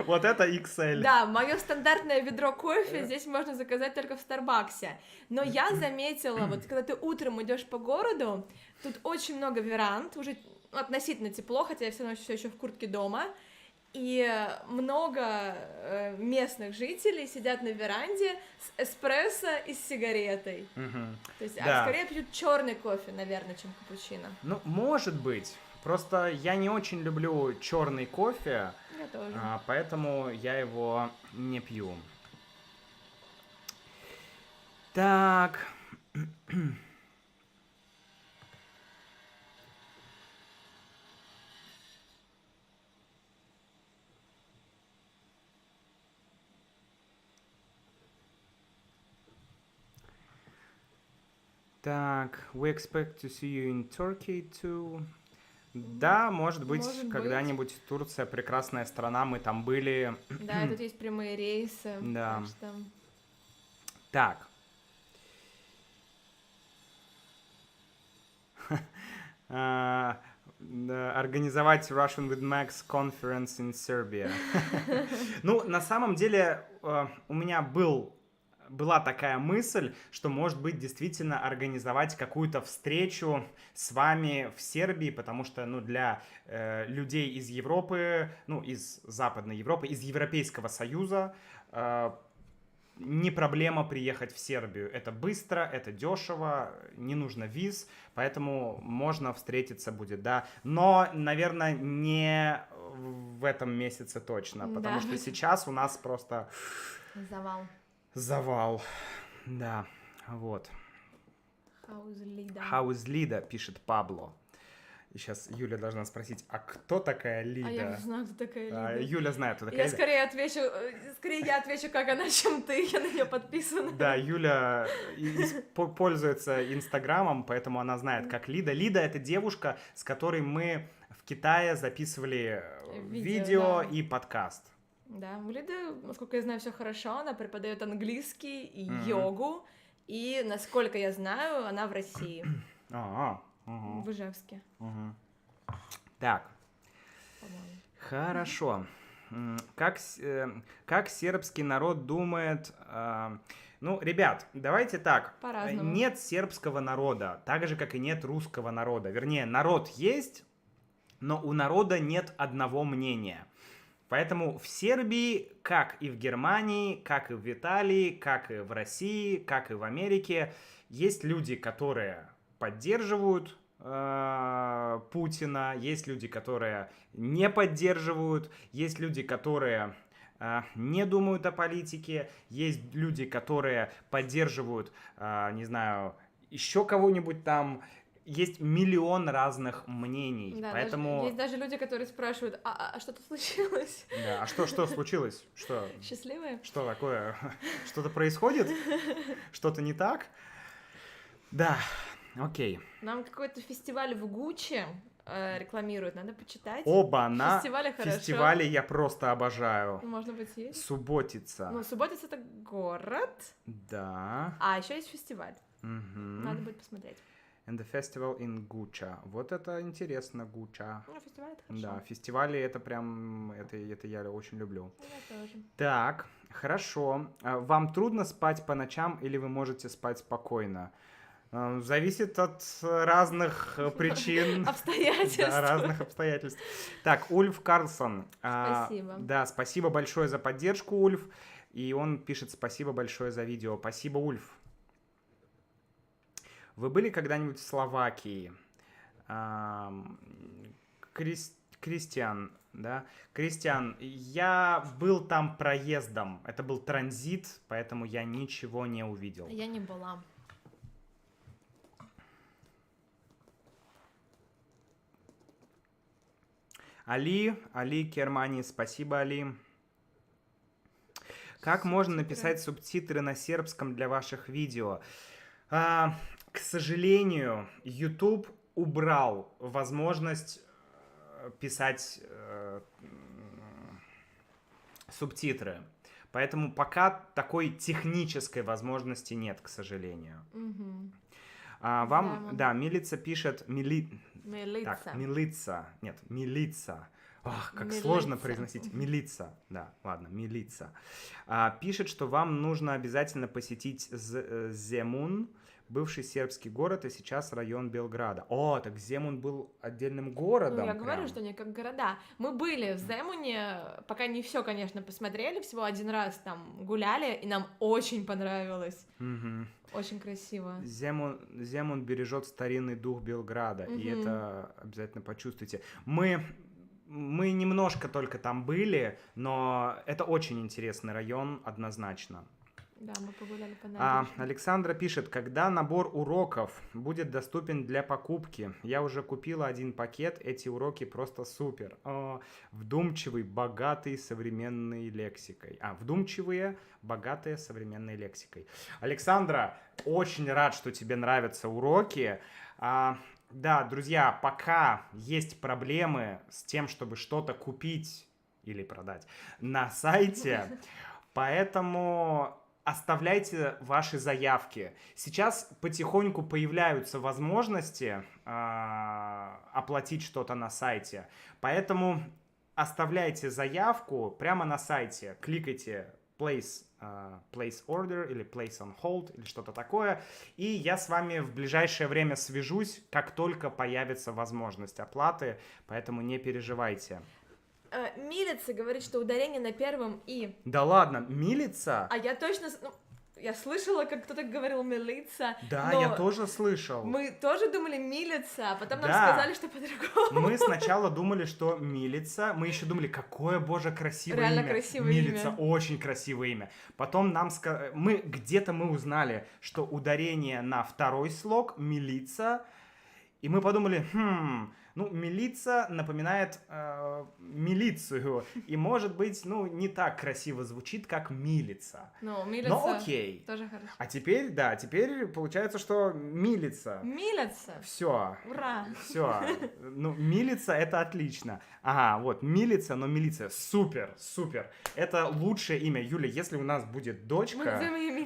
вот это XL.
Да, мое стандартное ведро кофе здесь можно заказать только в Старбаксе. Но я заметила, вот когда ты утром идешь по городу, тут очень много веранд, уже относительно тепло, хотя я все равно все еще в куртке дома, и много местных жителей сидят на веранде с эспрессо и с сигаретой. То есть, скорее пьют черный кофе, наверное, чем капучино.
Ну, может быть. Просто я не очень люблю черный кофе,
Я тоже.
Поэтому я его не пью. Так. Так, we expect to see you in Turkey too. Да, может быть, когда-нибудь Турция прекрасная страна, мы там были.
Да, тут есть прямые рейсы.
Да. Так. Организовать Russian with Max conference in Serbia. Ну, на самом деле, у меня была такая мысль, что, может быть, действительно организовать какую-то встречу с вами в Сербии, потому что, ну, для людей из Европы, ну, из Западной Европы, из Европейского Союза, не проблема приехать в Сербию. Это быстро, это дешево, не нужно виз, поэтому можно встретиться будет, да. Но, наверное, не в этом месяце точно, потому
Да.
что сейчас у нас просто завал. Да, вот. How is Lida, пишет Пабло. И сейчас Юля должна спросить, а кто такая Лида?
А я не знаю, кто такая Лида.
Юля знает, кто такая Лида.
Скорее я отвечу, как она, чем ты, я на нее подписана.
Да, Юля пользуется Инстаграмом, поэтому она знает, как Лида. Лида — это девушка, с которой мы в Китае записывали видео
да.
И подкаст.
Да, у Лиды, насколько я знаю, все хорошо, она преподает английский и йогу, и, насколько я знаю, она в России. В Ижевске.
Так.
По-моему.
Хорошо. Как сербский народ думает... Ну, ребят, давайте так.
По-разному.
Нет сербского народа, так же, как и нет русского народа. Вернее, народ есть, но у народа нет одного мнения. Поэтому в Сербии, как и в Германии, как и в Италии, как и в России, как и в Америке, есть люди, которые поддерживают Путина, есть люди, которые не поддерживают, есть люди, которые не думают о политике, есть люди, которые поддерживают, не знаю, еще кого-нибудь там. Есть миллион разных мнений,
да,
поэтому...
Есть даже люди, которые спрашивают, а что-то случилось?
Да, а что случилось? Что?
Счастливые?
Что такое? Что-то происходит? Что-то не так? Да, окей.
Нам какой-то фестиваль в Гуччи рекламируют, надо почитать.
Оба-на!
Фестивали хорошо.
Фестивали я просто обожаю.
Можно быть есть.
Субботица.
Ну, Субботица — это город.
Да.
А еще есть фестиваль.
Угу.
Надо будет посмотреть.
And the festival in Gucha. Вот это интересно, Гуча.
Ну, фестиваль — это хорошо.
Да, фестивали это прям, это я очень люблю.
Я тоже.
Так, хорошо. Вам трудно спать по ночам или вы можете спать спокойно? Зависит от разных причин.
Обстоятельств.
Да, разных обстоятельств. Так, Ульф Карлсон.
Спасибо.
Да, спасибо большое за поддержку, Ульф. И он пишет спасибо большое за видео. Спасибо, Ульф. Вы были когда-нибудь в Словакии? Кристиан, да? Кристиан, я был там проездом. Это был транзит, поэтому я ничего не увидел.
Я не была.
Али Кермани, спасибо, Али. Как можно написать субтитры на сербском для ваших видео? К сожалению, YouTube убрал возможность писать субтитры. Поэтому пока такой технической возможности нет, к сожалению.
Угу.
Да, Милица пишет...
Милица.
Так, Милица. Нет, Милица. Ах, как
Милица.
сложно произносить. Милица. Да, ладно, Милица. Пишет, что вам нужно обязательно посетить Земун, бывший сербский город, и сейчас район Белграда. О, так Земун был отдельным городом.
Ну, я
прям.
говорю, что они как города. Мы были в Земуне, пока не все, конечно, посмотрели, всего один раз там гуляли, и нам очень понравилось.
Угу.
Очень красиво.
Земун бережет старинный дух Белграда, и это обязательно почувствуйте. Мы немножко только там были, но это очень интересный район, однозначно.
Да, мы погуляли по набережной.
Александра пишет, когда набор уроков будет доступен для покупки? Я уже купила один пакет, эти уроки просто супер. Вдумчивый, богатый, современной лексикой. Вдумчивые, богатые, современной лексикой. Александра, очень рад, что тебе нравятся уроки. Да, друзья, пока есть проблемы с тем, чтобы что-то купить или продать на сайте, поэтому... оставляйте ваши заявки. Сейчас потихоньку появляются возможности оплатить что-то на сайте, поэтому оставляйте заявку прямо на сайте, кликайте place order или place on hold или что-то такое, и я с вами в ближайшее время свяжусь, как только появится возможность оплаты, поэтому не переживайте.
Милица говорит, что ударение на первом «и».
Да ладно, милица?
А я точно... я слышала, как кто-то говорил «милица».
Да, я тоже слышал.
Мы тоже думали «милица», а потом нам
Да.
сказали, что по-другому.
Мы сначала думали, что милица. Мы еще думали, какое, боже, красивое
Реально
имя.
красивое
Милица,
имя.
очень красивое имя. Потом нам сказали... Где-то мы узнали, что ударение на второй слог «милица». И мы подумали, милица напоминает милицию. И, может быть, не так красиво звучит, как милица.
Милица
Но окей.
тоже хорошо.
А теперь получается, что милица.
Милица.
Все.
Ура.
Все. Милица — это отлично. Ага, вот, милица, но милиция. Супер, супер. Это лучшее имя. Юля, если у нас будет дочка,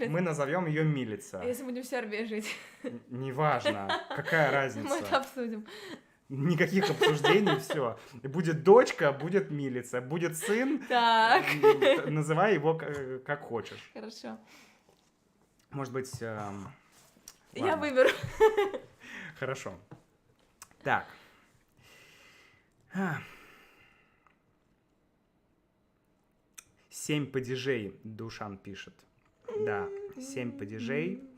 мы назовем ее Милица.
Если будем в Сербии жить.
Неважно. Какая разница?
Мы это обсудим.
Никаких обсуждений, все. Будет дочка, будет Милица. Будет сын,
Так.
называй его как хочешь.
Хорошо.
Может быть...
Я выберу.
Хорошо. Так. 7 падежей, Душан пишет. Да, 7 падежей.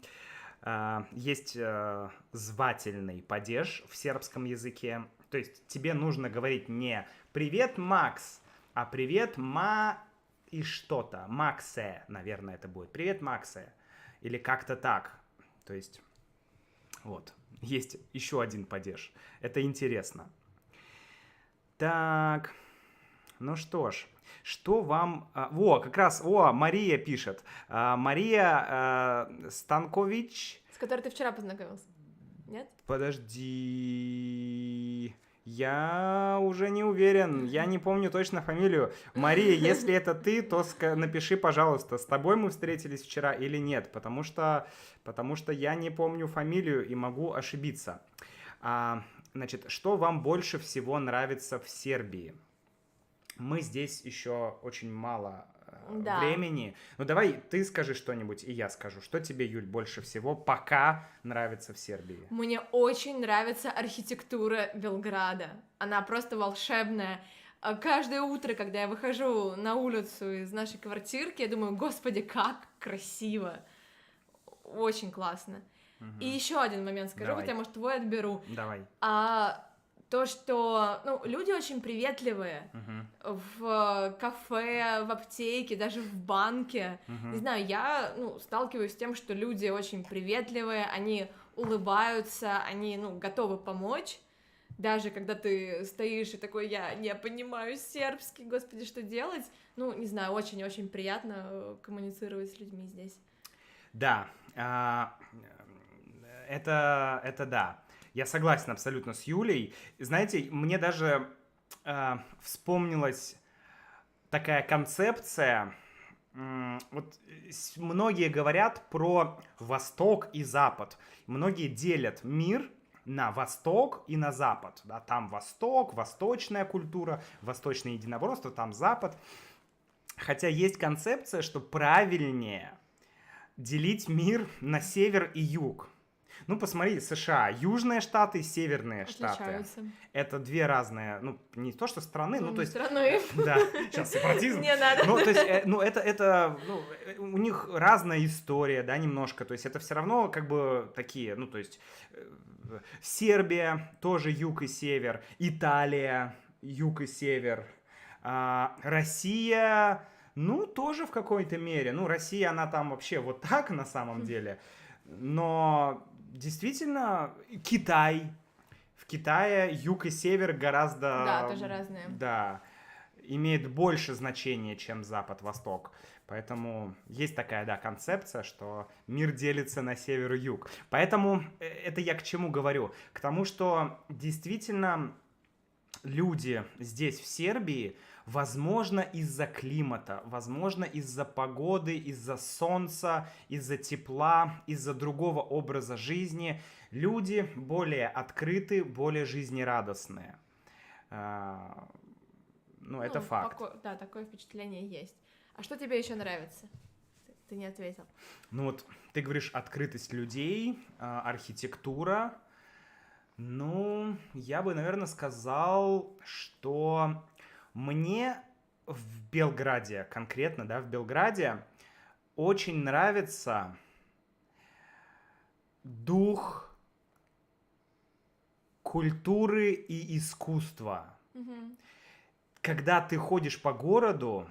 Есть звательный падеж в сербском языке. То есть тебе нужно говорить не «Привет, Макс», а «Привет, Ма» и что-то. «Максе», наверное, это будет. «Привет, Максе». Или как-то так. То есть, вот. Есть еще один падеж. Это интересно. Так. Ну что ж. Что вам... как раз... Мария пишет. Мария Станкович.
С которой ты вчера познакомился. Нет?
Подожди... Я уже не уверен. Я не помню точно фамилию. Мария, если это ты, то напиши, пожалуйста, с тобой мы встретились вчера или нет. Потому что я не помню фамилию и могу ошибиться. Значит, что вам больше всего нравится в Сербии? Мы здесь еще очень мало времени. Ну давай ты скажи что-нибудь, и я скажу. Что тебе, Юль, больше всего пока нравится в Сербии?
Мне очень нравится архитектура Белграда. Она просто волшебная. Каждое утро, когда я выхожу на улицу из нашей квартирки, я думаю, господи, как красиво. Очень классно. И еще один момент скажу,
Давай.
хотя, может, твой отберу.
Давай.
То, что, люди очень приветливые в кафе, в аптеке, даже в банке. Не знаю, я, сталкиваюсь с тем, что люди очень приветливые, они улыбаются, они, готовы помочь. Даже когда ты стоишь и такой, я не понимаю сербский, господи, что делать? Не знаю, очень-очень приятно коммуницировать с людьми здесь.
Да, это да. Я согласен абсолютно с Юлей. Знаете, мне даже вспомнилась такая концепция. Вот многие говорят про Восток и Запад. Многие делят мир на Восток и на Запад. Да? Там Восток, восточная культура, восточное единоборство, там Запад. Хотя есть концепция, что правильнее делить мир на север и юг. Посмотри, США, южные штаты, северные штаты. Это две разные, не то что страны, то есть...
Страны.
Да, сейчас сепаратизм.
Не надо.
То есть, это у них разная история, да, немножко. То есть, это все равно как бы такие, то есть, Сербия, тоже юг и север. Италия, юг и север. Россия, тоже в какой-то мере. Россия, она там вообще вот так на самом деле. Но... Действительно, Китай. В Китае юг и север гораздо...
Да, тоже разные.
Да, имеет больше значения, чем Запад-Восток. Поэтому есть такая, концепция, что мир делится на север и юг. Поэтому это я к чему говорю? К тому, что действительно люди здесь, в Сербии, возможно, из-за климата, возможно, из-за погоды, из-за солнца, из-за тепла, из-за другого образа жизни, люди более открыты, более жизнерадостные. Ну, это факт.
Да, такое впечатление есть. А что тебе еще нравится? Ты не ответил.
Ну вот, ты говоришь, открытость людей, архитектура. Ну, я бы, наверное, сказал, что мне в Белграде, конкретно, да, в Белграде очень нравится дух культуры и искусства. Когда ты ходишь по городу,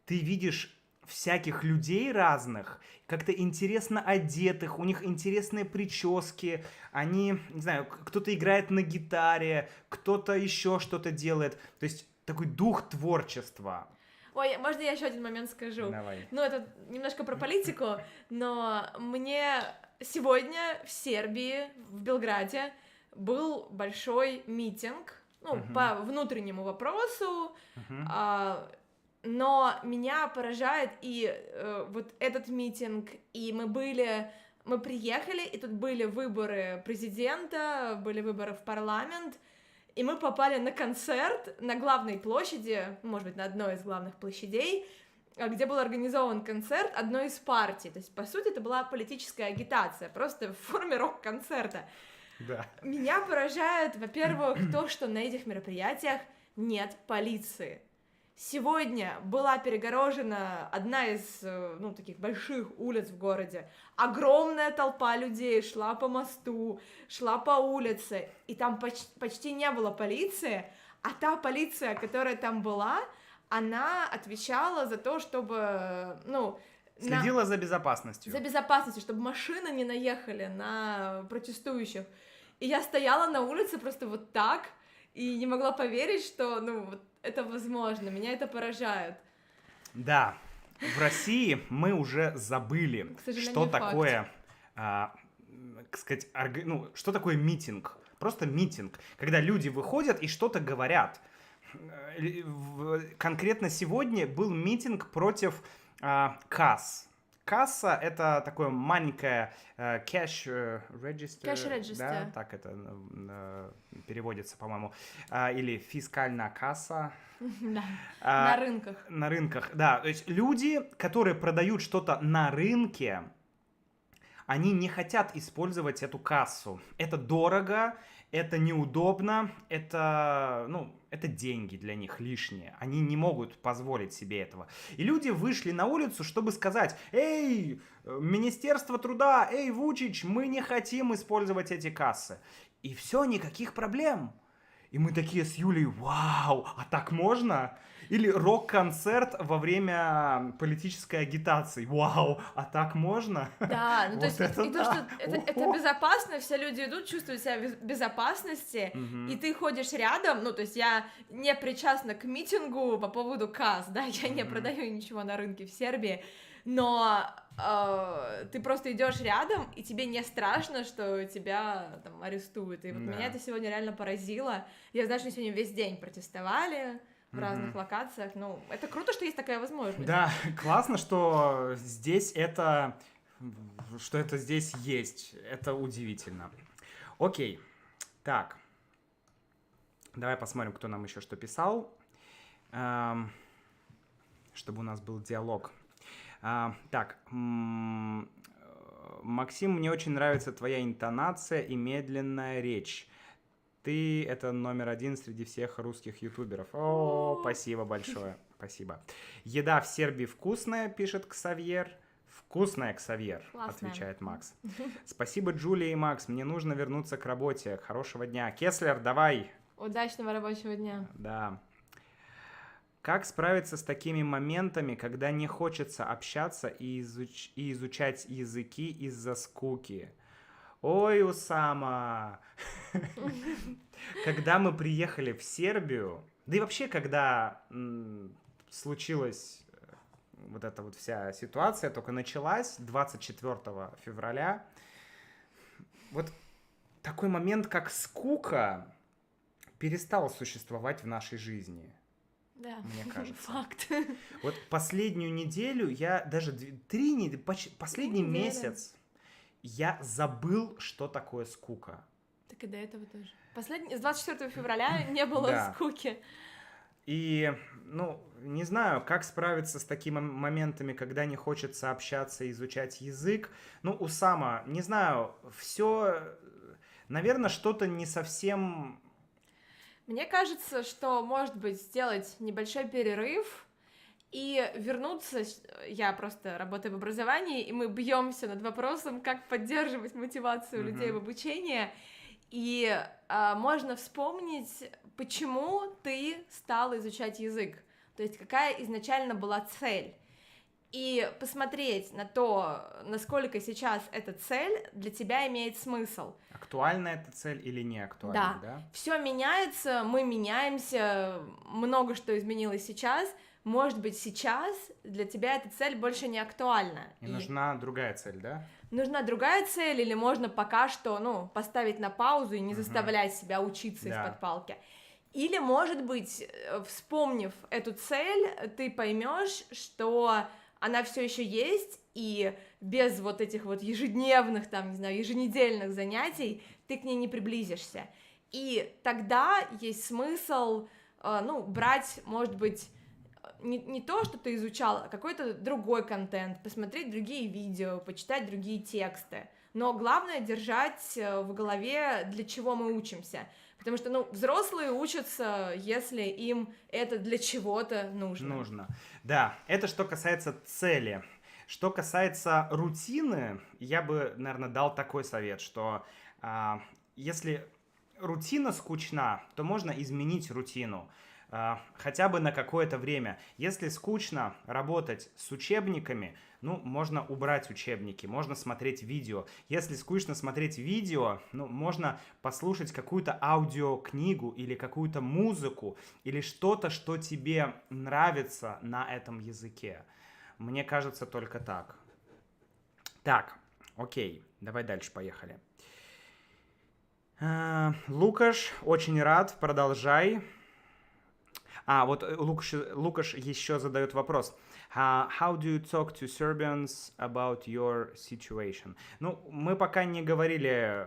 ты видишь всяких людей разных, как-то интересно одетых, у них интересные прически, они, не знаю, кто-то играет на гитаре, кто-то еще что-то делает, то есть такой дух творчества.
Ой, можно я еще один момент скажу?
Давай.
Ну, это немножко про политику, но мне сегодня в Сербии, в Белграде, был большой митинг, ну, по внутреннему вопросу, но меня поражает и вот этот митинг, и мы приехали, и тут были выборы президента, были выборы в парламент, и мы попали на концерт на главной площади, может быть, на одной из главных площадей, где был организован концерт одной из партий, то есть, по сути, это была политическая агитация, просто в форме рок-концерта.
Да.
Меня поражает, во-первых, то, что на этих мероприятиях нет полиции. Сегодня была перегорожена одна из, ну, таких больших улиц в городе. Огромная толпа людей шла по мосту, шла по улице, и там почти не было полиции, а та полиция, которая там была, она отвечала за то, чтобы, ну...
Следила за безопасностью.
За безопасностью, чтобы машины не наехали на протестующих. И я стояла на улице просто вот так, и не могла поверить, что, ну, вот это возможно, меня это поражает.
Да, в России мы уже забыли, что такое, сказать, ну, что такое митинг. Просто митинг, когда люди выходят и что-то говорят. Конкретно сегодня был митинг против касс. Касса — это такое маленькое cash register.
Cash register.
Да, так это переводится, по-моему. Или фискальная касса.
Да, на рынках.
На рынках, да. То есть люди, которые продают что-то на рынке, они не хотят использовать эту кассу. Это дорого, это неудобно, это, ну, это деньги для них лишние. Они не могут позволить себе этого. И люди вышли на улицу, чтобы сказать: «Эй, Министерство труда, эй, Вучич, мы не хотим использовать эти кассы». И все, никаких проблем. И мы такие с Юлей: вау, а так можно? Или рок-концерт во время политической агитации. Вау, а так можно?
Да, ну
вот
то есть
это
и то, что это безопасно, все люди идут, чувствуют себя в безопасности, и ты ходишь рядом, ну то есть я не причастна к митингу по поводу касс, да, я не продаю ничего на рынке в Сербии, но ты просто идешь рядом, и тебе не страшно, что тебя там арестуют, и вот меня это сегодня реально поразило. Я знаю, что сегодня весь день протестовали в разных локациях. Ну, это круто, что есть такая возможность.
Да, классно, что здесь это здесь есть. Это удивительно. Окей, так. Давай посмотрим, кто нам еще что писал. Чтобы у нас был диалог. Так, Максим, мне очень нравится твоя интонация и медленная речь. Ты — это номер один среди всех русских ютуберов. О, спасибо большое, спасибо. Еда в Сербии вкусная, пишет Ксавьер. Вкусная, Ксавьер,
классная,
отвечает Макс. Спасибо, Джулия и Макс, мне нужно вернуться к работе. Хорошего дня. Кеслер, давай.
Удачного рабочего дня.
Да. Как справиться с такими моментами, когда не хочется общаться и изучать языки из-за скуки? Ой, Усама! Когда мы приехали в Сербию, да и вообще, когда случилась вот эта вот вся ситуация, только началась 24 февраля, вот такой момент, как скука, перестал существовать в нашей жизни.
Да,
Мне кажется.
факт.
Вот последнюю неделю я даже последний месяц я забыл, что такое скука.
Так и до этого тоже. С 24 февраля не было
Да.
скуки.
И, не знаю, как справиться с такими моментами, когда не хочется общаться, изучать язык. У Сама, не знаю, все, наверное, что-то не совсем...
Мне кажется, что, может быть, сделать небольшой перерыв и вернуться. Я просто работаю в образовании, и мы бьемся над вопросом, как поддерживать мотивацию людей в обучении. И можно вспомнить, почему ты стал изучать язык, то есть какая изначально была цель, и посмотреть на то, насколько сейчас эта цель для тебя имеет смысл.
Актуальна эта цель или не актуальна, да?
Все меняется, мы меняемся, много что изменилось сейчас. Может быть, сейчас для тебя эта цель больше не актуальна.
И нужна другая цель, да?
Нужна другая цель, или можно пока что, поставить на паузу и не заставлять себя учиться из-под палки. Или, может быть, вспомнив эту цель, ты поймешь, что она все еще есть, и без вот этих вот ежедневных, еженедельных занятий ты к ней не приблизишься. И тогда есть смысл, брать, может быть, не то, что ты изучал, а какой-то другой контент, посмотреть другие видео, почитать другие тексты. Но главное держать в голове, для чего мы учимся. Потому что, взрослые учатся, если им это для чего-то нужно.
Да, это что касается цели. Что касается рутины, я бы, наверное, дал такой совет, что если рутина скучна, то можно изменить рутину. Хотя бы на какое-то время. Если скучно работать с учебниками, можно убрать учебники, можно смотреть видео. Если скучно смотреть видео, можно послушать какую-то аудиокнигу или какую-то музыку, или что-то, что тебе нравится на этом языке. Мне кажется, только так. Так, окей, давай дальше, поехали. Лукаш, очень рад, продолжай. Вот Лукаш еще задает вопрос. How do you talk to Serbians about your situation? Мы пока не говорили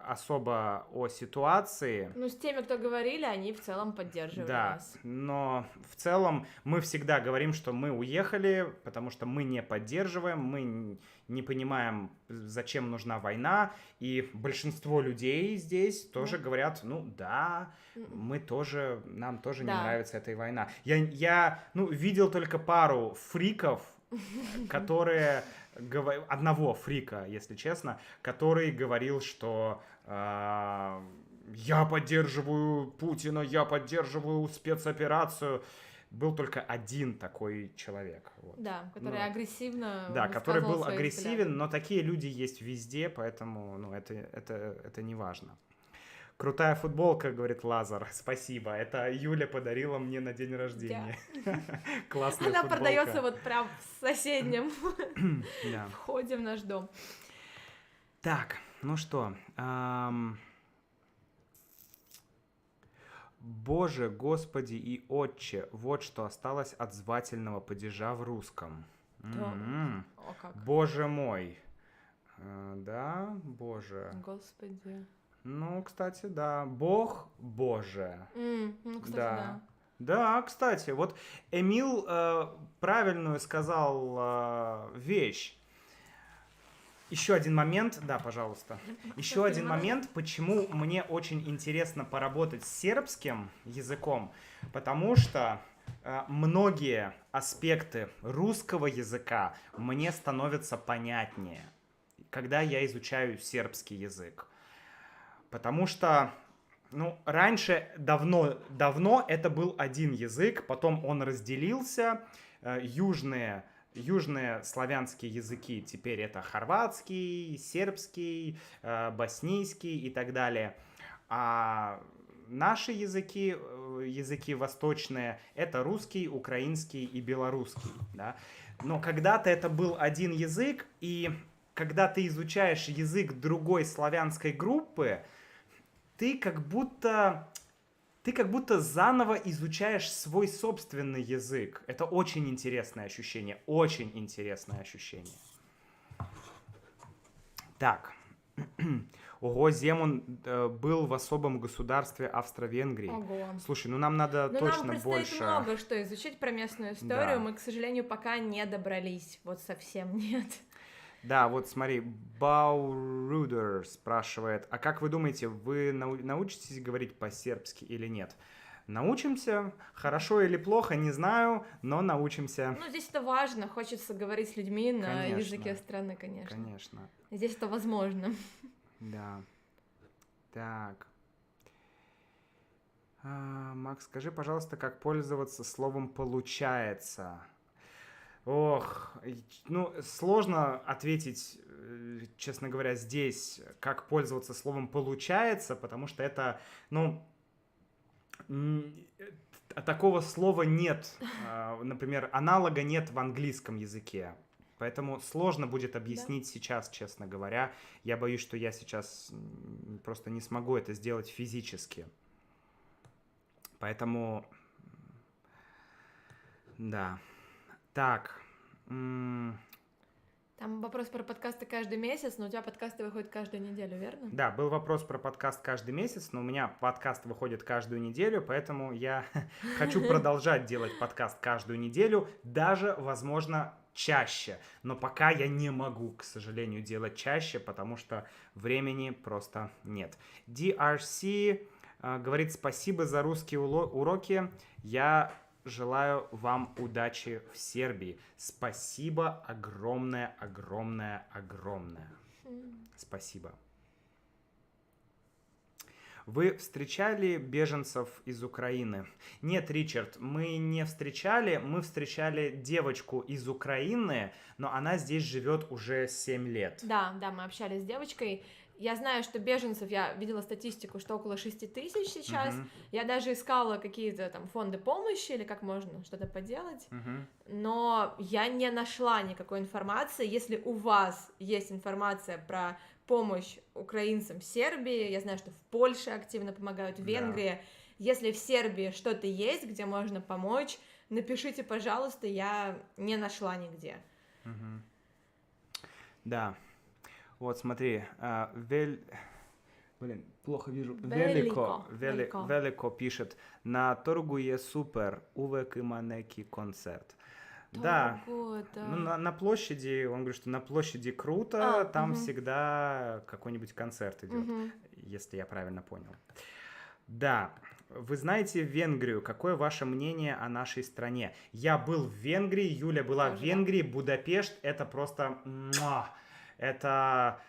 особо о ситуации.
С теми, кто говорили, они в целом поддерживали нас.
Да, но в целом мы всегда говорим, что мы уехали, потому что мы не поддерживаем, мы не понимаем, зачем нужна война, и большинство людей здесь тоже говорят, нам тоже не нравится эта война. Я видел только пару фриков, которые... Одного фрика, если честно, который говорил, что я поддерживаю Путина, я поддерживаю спецоперацию. Был только один такой человек. Вот.
Да, который агрессивно.
Да, который был агрессивен, но такие люди есть везде, поэтому это не важно. Крутая футболка, говорит Лазар. Спасибо. Это Юля подарила мне на день рождения. Классная футболка.
Она продается вот прям в соседнем входе в наш дом.
Так, что? Боже, Господи и Отче, вот что осталось от звательного падежа в русском. Боже мой. Да, Боже.
Господи.
Кстати, да. Бог Боже.
Кстати, да.
Да, кстати, вот Эмил правильную сказал вещь. Еще один момент, да, пожалуйста. Еще один момент, почему мне очень интересно поработать с сербским языком, потому что многие аспекты русского языка мне становятся понятнее, когда я изучаю сербский язык. Потому что, раньше, давно это был один язык, потом он разделился, южные славянские языки, теперь это хорватский, сербский, боснийский и так далее. А наши языки восточные, это русский, украинский и белорусский. Да? Но когда-то это был один язык, и когда ты изучаешь язык другой славянской группы, ты как будто ты как будто заново изучаешь свой собственный язык. Это очень интересное ощущение, очень интересное ощущение. Так. Ого, Земун был в особом государстве Австро-Венгрии.
Ого.
Слушай, ну нам надо
Но
точно
нам предстоит
больше...
много что изучить про местную
Да.
историю. Мы, к сожалению, пока не добрались. Вот совсем нет.
Да, вот смотри, Баурудер спрашивает, а как вы думаете, вы научитесь говорить по-сербски или нет? Научимся, хорошо или плохо, не знаю, но научимся.
Ну, здесь это важно, хочется говорить с людьми на
Конечно.
языке страны, конечно.
Конечно,
Здесь это возможно.
да. Так. Макс, скажи, пожалуйста, как пользоваться словом «получается»? Ох, ну, сложно ответить, честно говоря, здесь, как пользоваться словом «получается», потому что это, ну, такого слова нет, например, аналога нет в английском языке. Поэтому сложно будет объяснить сейчас, честно говоря. Я боюсь, что я сейчас просто не смогу это сделать физически. Поэтому, да. Так.
Там вопрос про подкасты каждый месяц, но у тебя подкасты выходят каждую неделю, верно?
Да, был вопрос про подкаст каждый месяц, но у меня подкаст выходит каждую неделю, поэтому я хочу продолжать делать подкаст каждую неделю, даже, возможно, чаще. Но пока я не могу, к сожалению, делать чаще, потому что времени просто нет. DRC говорит: спасибо за русские уроки. Я желаю вам удачи в Сербии. Спасибо огромное, огромное, огромное. Спасибо. Вы встречали беженцев из Украины? Нет, Ричард, мы не встречали. Мы встречали девочку из Украины, но она здесь живет уже 7 лет.
Да, мы общались с девочкой. Я знаю, что беженцев, я видела статистику, что около 6 тысяч сейчас. Я даже искала какие-то там фонды помощи или как можно что-то поделать, но я не нашла никакой информации. Если у вас есть информация про помощь украинцам в Сербии, я знаю, что в Польше активно помогают, в Венгрии. Да. Если в Сербии что-то есть, где можно помочь, напишите, пожалуйста, я не нашла нигде.
Да. Вот, смотри, плохо вижу. Велико пишет: на торгу є супер, увек има некі концерт. Да, ну, на площади, он говорит, что на площади круто, там всегда какой-нибудь концерт идет, если я правильно понял. Да, вы знаете Венгрию, какое ваше мнение о нашей стране? Я был в Венгрии, Юля была в Венгрии, Будапешт, это просто... Это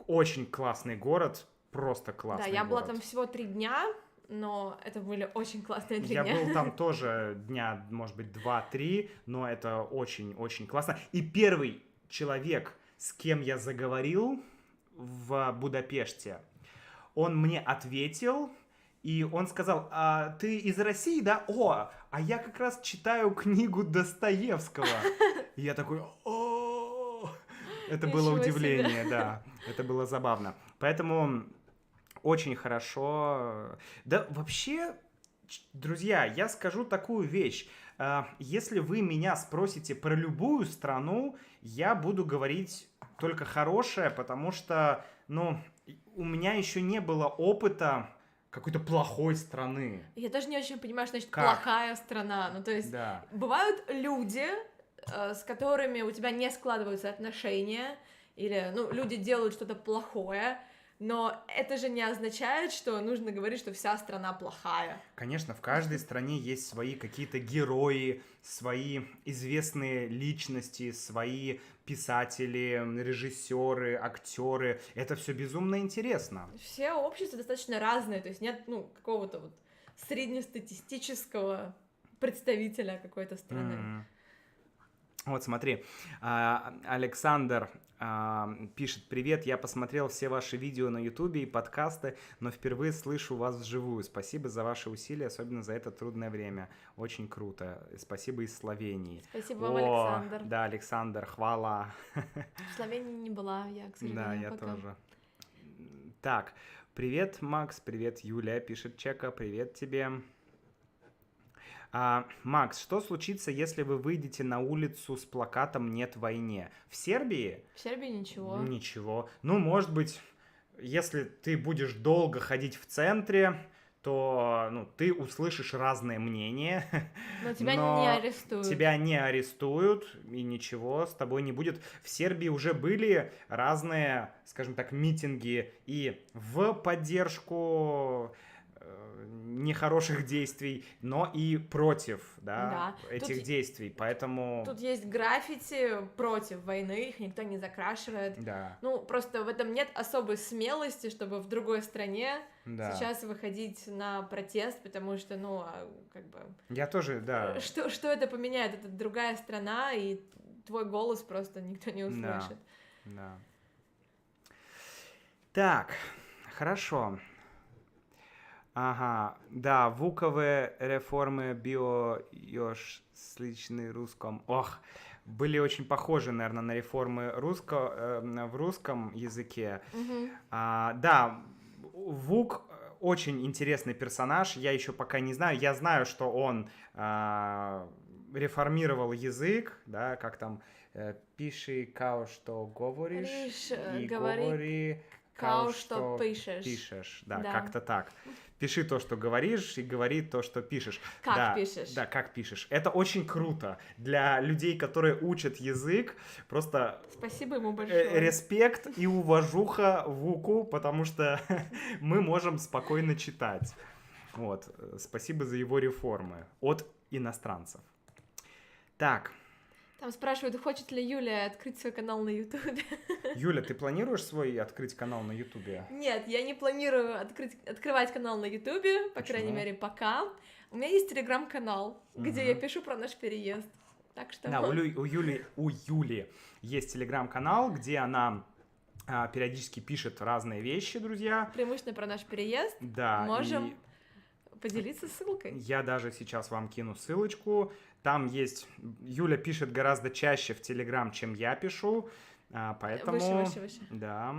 очень классный город, просто классный город.
Да, я была там всего 3 дня, но это были очень классные 3 дня.
Я был там тоже дня, может быть, 2-3, но это очень-очень классно. И первый человек, с кем я заговорил в Будапеште, он мне ответил, и он сказал: ты из России, да? О, а я как раз читаю книгу Достоевского. И я такой: это было удивление, да, это было забавно. Поэтому очень хорошо. Да, вообще, друзья, я скажу такую вещь. Если вы меня спросите про любую страну, я буду говорить только хорошее, потому что, ну, у меня еще не было опыта какой-то плохой страны.
Я даже не очень понимаю, что значит плохая страна. Ну, то есть, бывают люди, с которыми у тебя не складываются отношения, или, ну, люди делают что-то плохое, но это же не означает, что нужно говорить, что вся страна плохая.
Конечно, в каждой стране есть свои какие-то герои, свои известные личности, свои писатели, режиссеры, актеры. Это все безумно интересно.
Все общества достаточно разные, то есть нет, ну, какого-то вот среднестатистического представителя какой-то страны.
Вот смотри, Александр пишет: привет, я посмотрел все ваши видео на ютубе и подкасты, но впервые слышу вас вживую. Спасибо за ваши усилия, особенно за это трудное время. Очень круто. Спасибо из Словении.
Спасибо вам, Александр.
Да, Александр, хвала.
В Словении не была я, к сожалению,
да, я
пока.
тоже. Так, Привет, Макс, привет, Юля, пишет Чека, привет тебе. Макс, что случится, если вы выйдете на улицу с плакатом «Нет войне»? В Сербии?
В Сербии ничего.
Ничего. Ну, может быть, если ты будешь долго ходить в центре, то ты услышишь разные мнения,
Но тебя не
но
арестуют.
тебя не арестуют, и ничего с тобой не будет. В Сербии уже были разные, скажем так, митинги и в поддержку нехороших действий, но и против,
Да.
этих действий, поэтому...
Тут есть граффити против войны, их никто не закрашивает.
Да.
Ну, просто в этом нет особой смелости, чтобы в другой стране
Да.
сейчас выходить на протест, потому что, как бы...
Я тоже, да.
Что это поменяет? Это другая страна, и твой голос просто никто не услышит.
Да. Так, хорошо. Ага, да, Вуковые реформы био još sličны русском. Были очень похожи, наверное, на реформы в русском языке. Да, Вук очень интересный персонаж, я еще пока не знаю. Я знаю, что он реформировал язык, да, как там «пиши, као, что говоришь, и говори,
као, что пишешь».
Да, как-то так. Пиши то, что говоришь, и говори то, что пишешь.
Как пишешь.
Да, как пишешь. Это очень круто для людей, которые учат язык. Просто...
Спасибо ему большое.
Респект и уважуха Вуку, потому что мы можем спокойно читать. Вот. Спасибо за его реформы от иностранцев. Так.
Там спрашивают, хочет ли Юля открыть свой канал на Ютубе.
Юля, ты планируешь свой открыть канал на Ютубе?
Нет, я не планирую открывать канал на Ютубе, по крайней мере, пока. У меня есть телеграм-канал, где я пишу про наш переезд. Так что...
Да, у Юли есть телеграм-канал, где она периодически пишет разные вещи, друзья.
Преимущественно про наш переезд.
Да.
Можем поделиться ссылкой.
Я даже сейчас вам кину ссылочку. Там есть... Юля пишет гораздо чаще в Телеграм, чем я пишу, поэтому...
Выше.
Да,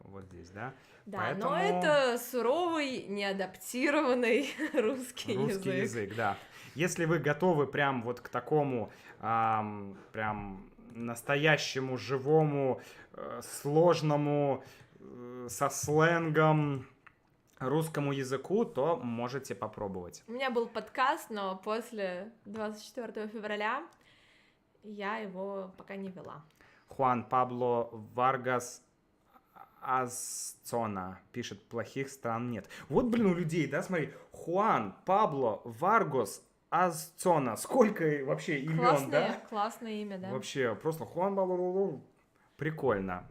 вот здесь, да.
Да,
поэтому...
но это суровый, неадаптированный русский
язык, да. Если вы готовы прям вот к такому прям настоящему, живому, сложному, со сленгом русскому языку, то можете попробовать.
У меня был подкаст, но после 24 февраля я его пока не вела.
Хуан Пабло Варгас Азцона пишет, плохих стран нет. Вот, блин, у людей, да, смотри, Хуан Пабло Варгас Азцона. Сколько вообще имен, да?
Классное имя, да.
Вообще, просто Хуан Пабло. Прикольно.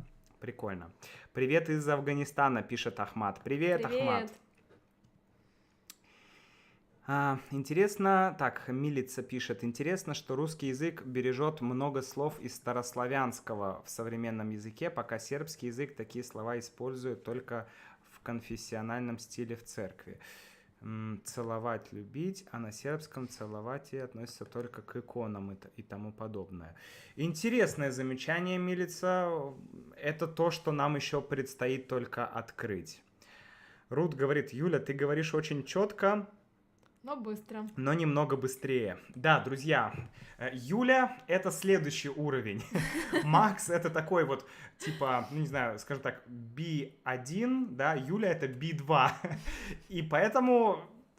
Привет из Афганистана, пишет Ахмат. Привет. Ахмат. Интересно, так, Милица пишет, интересно, что русский язык бережет много слов из старославянского в современном языке, пока сербский язык такие слова использует только в конфессиональном стиле в церкви. Целовать, любить, а на сербском целовать и относится только к иконам и тому подобное. Интересное замечание, Милица. Это то, что нам еще предстоит только открыть. Рут говорит, Юля, ты говоришь очень четко,
но быстро.
Но немного быстрее. Да, друзья, Юля — это следующий уровень. Макс — это такой вот, типа, не знаю, скажем так, B1, да, Юля — это B2. И поэтому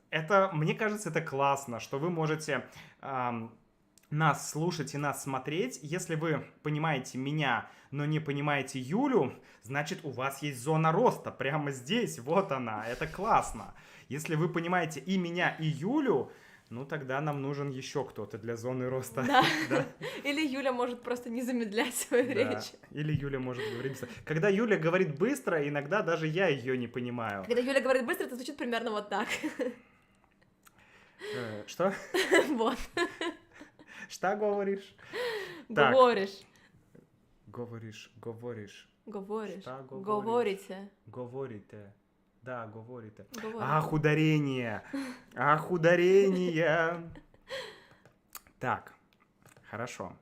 это, мне кажется, это классно, что вы можете нас слушать и нас смотреть. Если вы понимаете меня, но не понимаете Юлю, значит, у вас есть зона роста прямо здесь, вот она, это классно. Если вы понимаете и меня, и Юлю, ну тогда нам нужен еще кто-то для зоны роста.
Да. Или Юля может просто не замедлять свою речь.
Или Юля может говорить быстро. Когда Юля говорит быстро, иногда даже я ее не понимаю.
Когда Юля говорит быстро, это звучит примерно вот так.
Что?
Вот.
Что говоришь?
Говоришь.
Говоришь.
Что говорите.
Говорите. Да, говорите.
Говорите.
Ударение. Так, хорошо.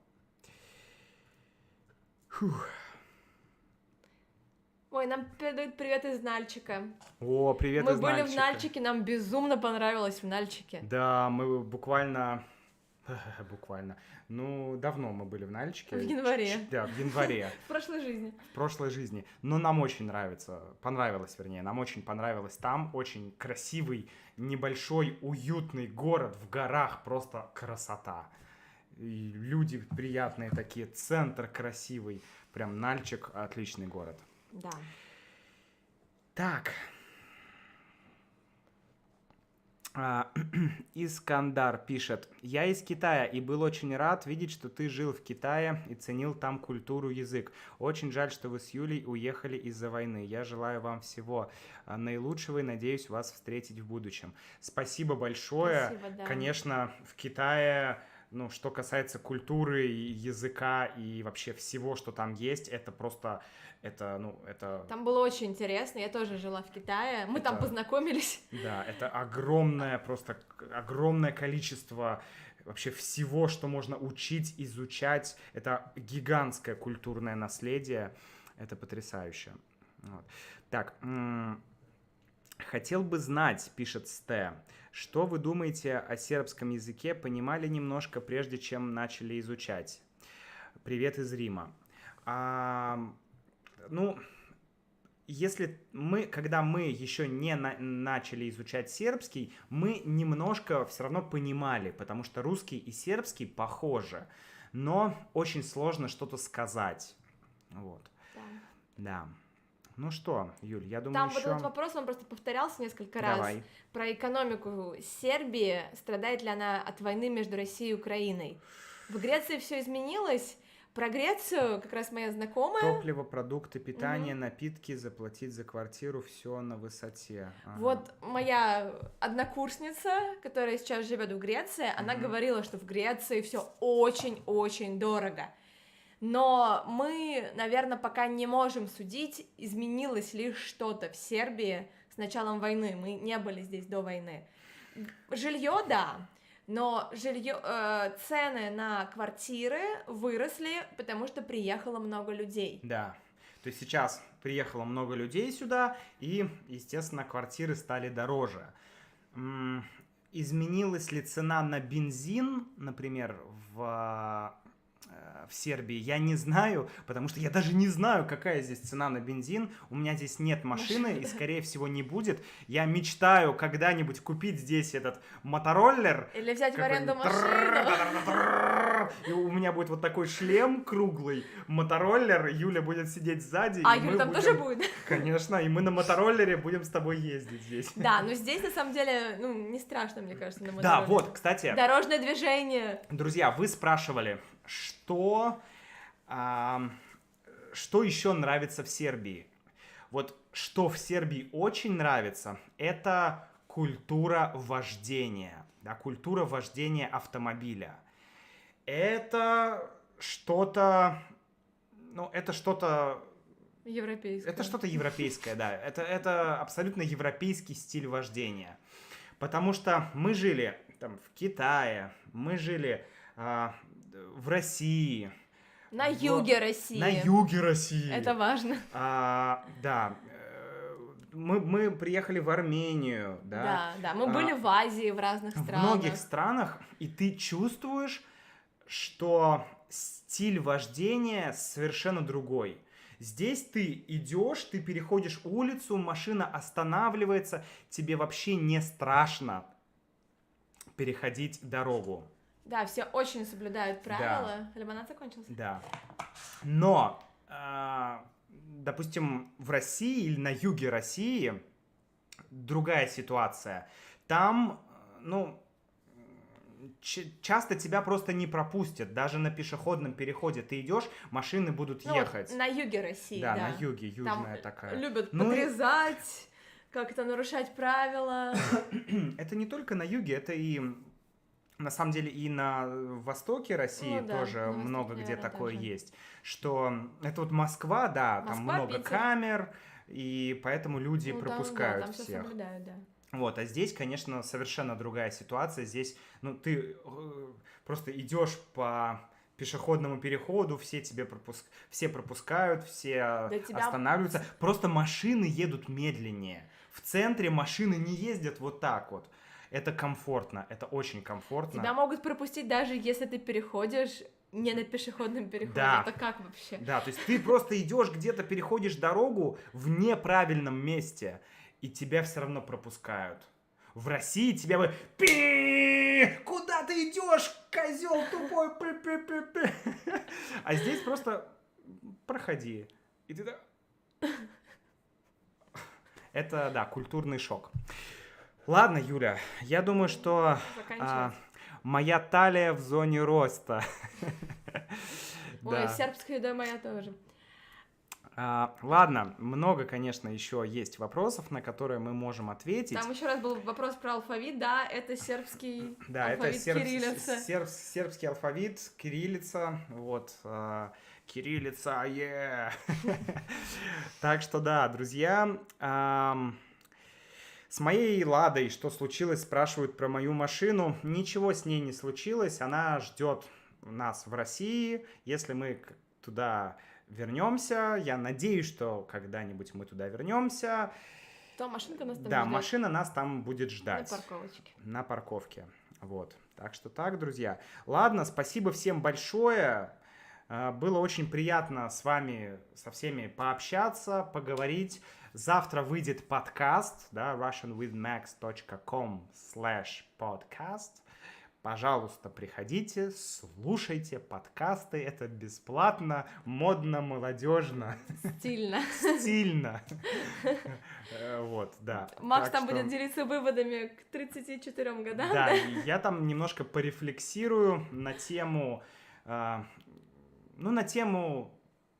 Ой, нам передают привет из Нальчика.
О, привет
Мы
из
были в
Нальчика.
Нальчике, нам безумно понравилось в Нальчике.
Да, мы буквально, давно мы были в Нальчике.
В январе.
Да, в январе.
В прошлой жизни.
В прошлой жизни. Но нам очень понравилось, нам очень понравилось там. Очень красивый, небольшой, уютный город в горах, просто красота. И люди приятные такие, центр красивый. Прям Нальчик, отличный город.
Да.
Так. Искандар пишет: я из Китая и был очень рад видеть, что ты жил в Китае и ценил там культуру, язык. Очень жаль, что вы с Юлей уехали из-за войны. Я желаю вам всего наилучшего и надеюсь вас встретить в будущем. Спасибо большое.
Спасибо, да.
Конечно, в Китае, что касается культуры, языка и вообще всего, что там есть, это просто, это...
Там было очень интересно, я тоже жила в Китае, мы там познакомились.
Да, это просто огромное количество вообще всего, что можно учить, изучать. Это гигантское культурное наследие, это потрясающе. Вот. Так, хотел бы знать, пишет Сте, что вы думаете о сербском языке, понимали немножко, прежде чем начали изучать? Привет из Рима. Когда мы еще не начали изучать сербский, мы немножко все равно понимали, потому что русский и сербский похожи, но очень сложно что-то сказать. Вот. Да. Ну что, Юль, я думаю,
там
еще...
вот этот вопрос, он просто повторялся несколько
Давай.
раз. Про экономику Сербии, страдает ли она от войны между Россией и Украиной. В Греции все изменилось. Про Грецию как раз моя знакомая...
Топливо, продукты, питание, напитки, заплатить за квартиру, все на высоте. Ага.
Вот моя однокурсница, которая сейчас живет в Греции, она говорила, что в Греции все очень-очень дорого. Но мы, наверное, пока не можем судить, изменилось ли что-то в Сербии с началом войны. Мы не были здесь до войны. Жилье, да, но цены на квартиры выросли, потому что приехало много людей.
Да, то есть сейчас приехало много людей сюда, и, естественно, квартиры стали дороже. Изменилась ли цена на бензин, например, в Сербии, я не знаю, потому что я даже не знаю, какая здесь цена на бензин. У меня здесь нет машины и, скорее всего, не будет. Я мечтаю когда-нибудь купить здесь этот мотороллер.
Или взять в аренду машину.
И у меня будет вот такой шлем круглый, мотороллер, Юля будет сидеть сзади.
А Юля там тоже будет?
Конечно, и мы на мотороллере будем с тобой ездить здесь.
Да, но здесь, на самом деле, не страшно, мне кажется, на
Да,
мотороллере.
вот, кстати.
Дорожное движение.
Друзья, вы спрашивали, что еще нравится в Сербии? Вот что в Сербии очень нравится, это культура вождения, да, культура вождения автомобиля. Это что-то,
Европейское.
Это что-то европейское, да. Это абсолютно европейский стиль вождения. Потому что мы жили там в Китае, мы жили в России.
На юге России.
На юге России.
Это важно.
Да. Мы приехали в Армению, да.
Да. Мы были в Азии, в разных странах.
В многих странах, и ты чувствуешь, что стиль вождения совершенно другой. Здесь ты идешь, ты переходишь улицу, машина останавливается, тебе вообще не страшно переходить дорогу.
Да, все очень соблюдают правила. Да. Лимонад закончился.
Да. Но, допустим, в России или на юге России другая ситуация. Там, часто тебя просто не пропустят. Даже на пешеходном переходе ты идешь, машины будут ехать.
На юге России, да.
Да, на юге, южная
там
такая.
Любят подрезать, как-то нарушать правила.
Это не только на юге, это и... На самом деле и на востоке России тоже много где такое есть. Что это вот Москва, да, там много камер, и поэтому люди пропускают
там
всех.
Все соблюдают, да.
Вот, а здесь, конечно, совершенно другая ситуация. Здесь, ты просто идешь по пешеходному переходу, все все пропускают, все
Да тебя...
останавливаются. Просто машины едут медленнее. В центре машины не ездят вот так вот. Это комфортно, это очень комфортно.
Тебя могут пропустить даже если ты переходишь не на пешеходном переходе.
Да.
Это как вообще?
Да, то есть ты просто идешь где-то, переходишь дорогу в неправильном месте, и тебя все равно пропускают. В России тебя бы... Куда ты идешь, козел тупой? А здесь просто проходи. И ты так... Это, да, культурный шок. Ладно, Юля, я думаю, что моя талия в зоне роста.
Ой, сербская еда моя тоже.
Ладно, много, конечно, еще есть вопросов, на которые мы можем ответить.
Там еще раз был вопрос про алфавит, да, это сербский
да,
алфавит,
это
кириллица.
Сербский алфавит, кириллица, вот, кириллица, Так что да, друзья, с моей Ладой что случилось, спрашивают про мою машину. Ничего с ней не случилось, она ждет нас в России, если мы туда вернемся. Я надеюсь, что когда-нибудь мы туда вернемся.
То машинка нас там
Да,
ждет.
машина нас там будет ждать.
На парковочке.
На парковке. Вот. Так что так, друзья. Ладно, спасибо всем большое. Было очень приятно с вами, со всеми пообщаться, поговорить. Завтра выйдет подкаст, да, russianwithmax.com/podcast. Пожалуйста, приходите, слушайте подкасты, это бесплатно, модно, молодежно.
Стильно.
Стильно. Вот, да.
Макс там будет делиться выводами к 34 годам.
Да, я там немножко порефлексирую на тему,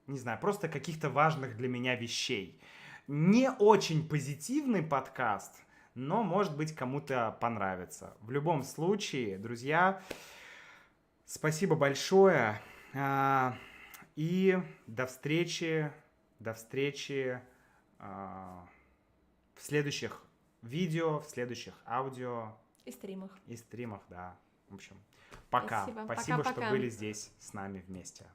не знаю, просто каких-то важных для меня вещей. Не очень позитивный подкаст, но, может быть, кому-то понравится. В любом случае, друзья, спасибо большое. И до встречи в следующих видео, в следующих аудио.
И стримах.
Да. В общем, пока. Спасибо, что были здесь с нами вместе.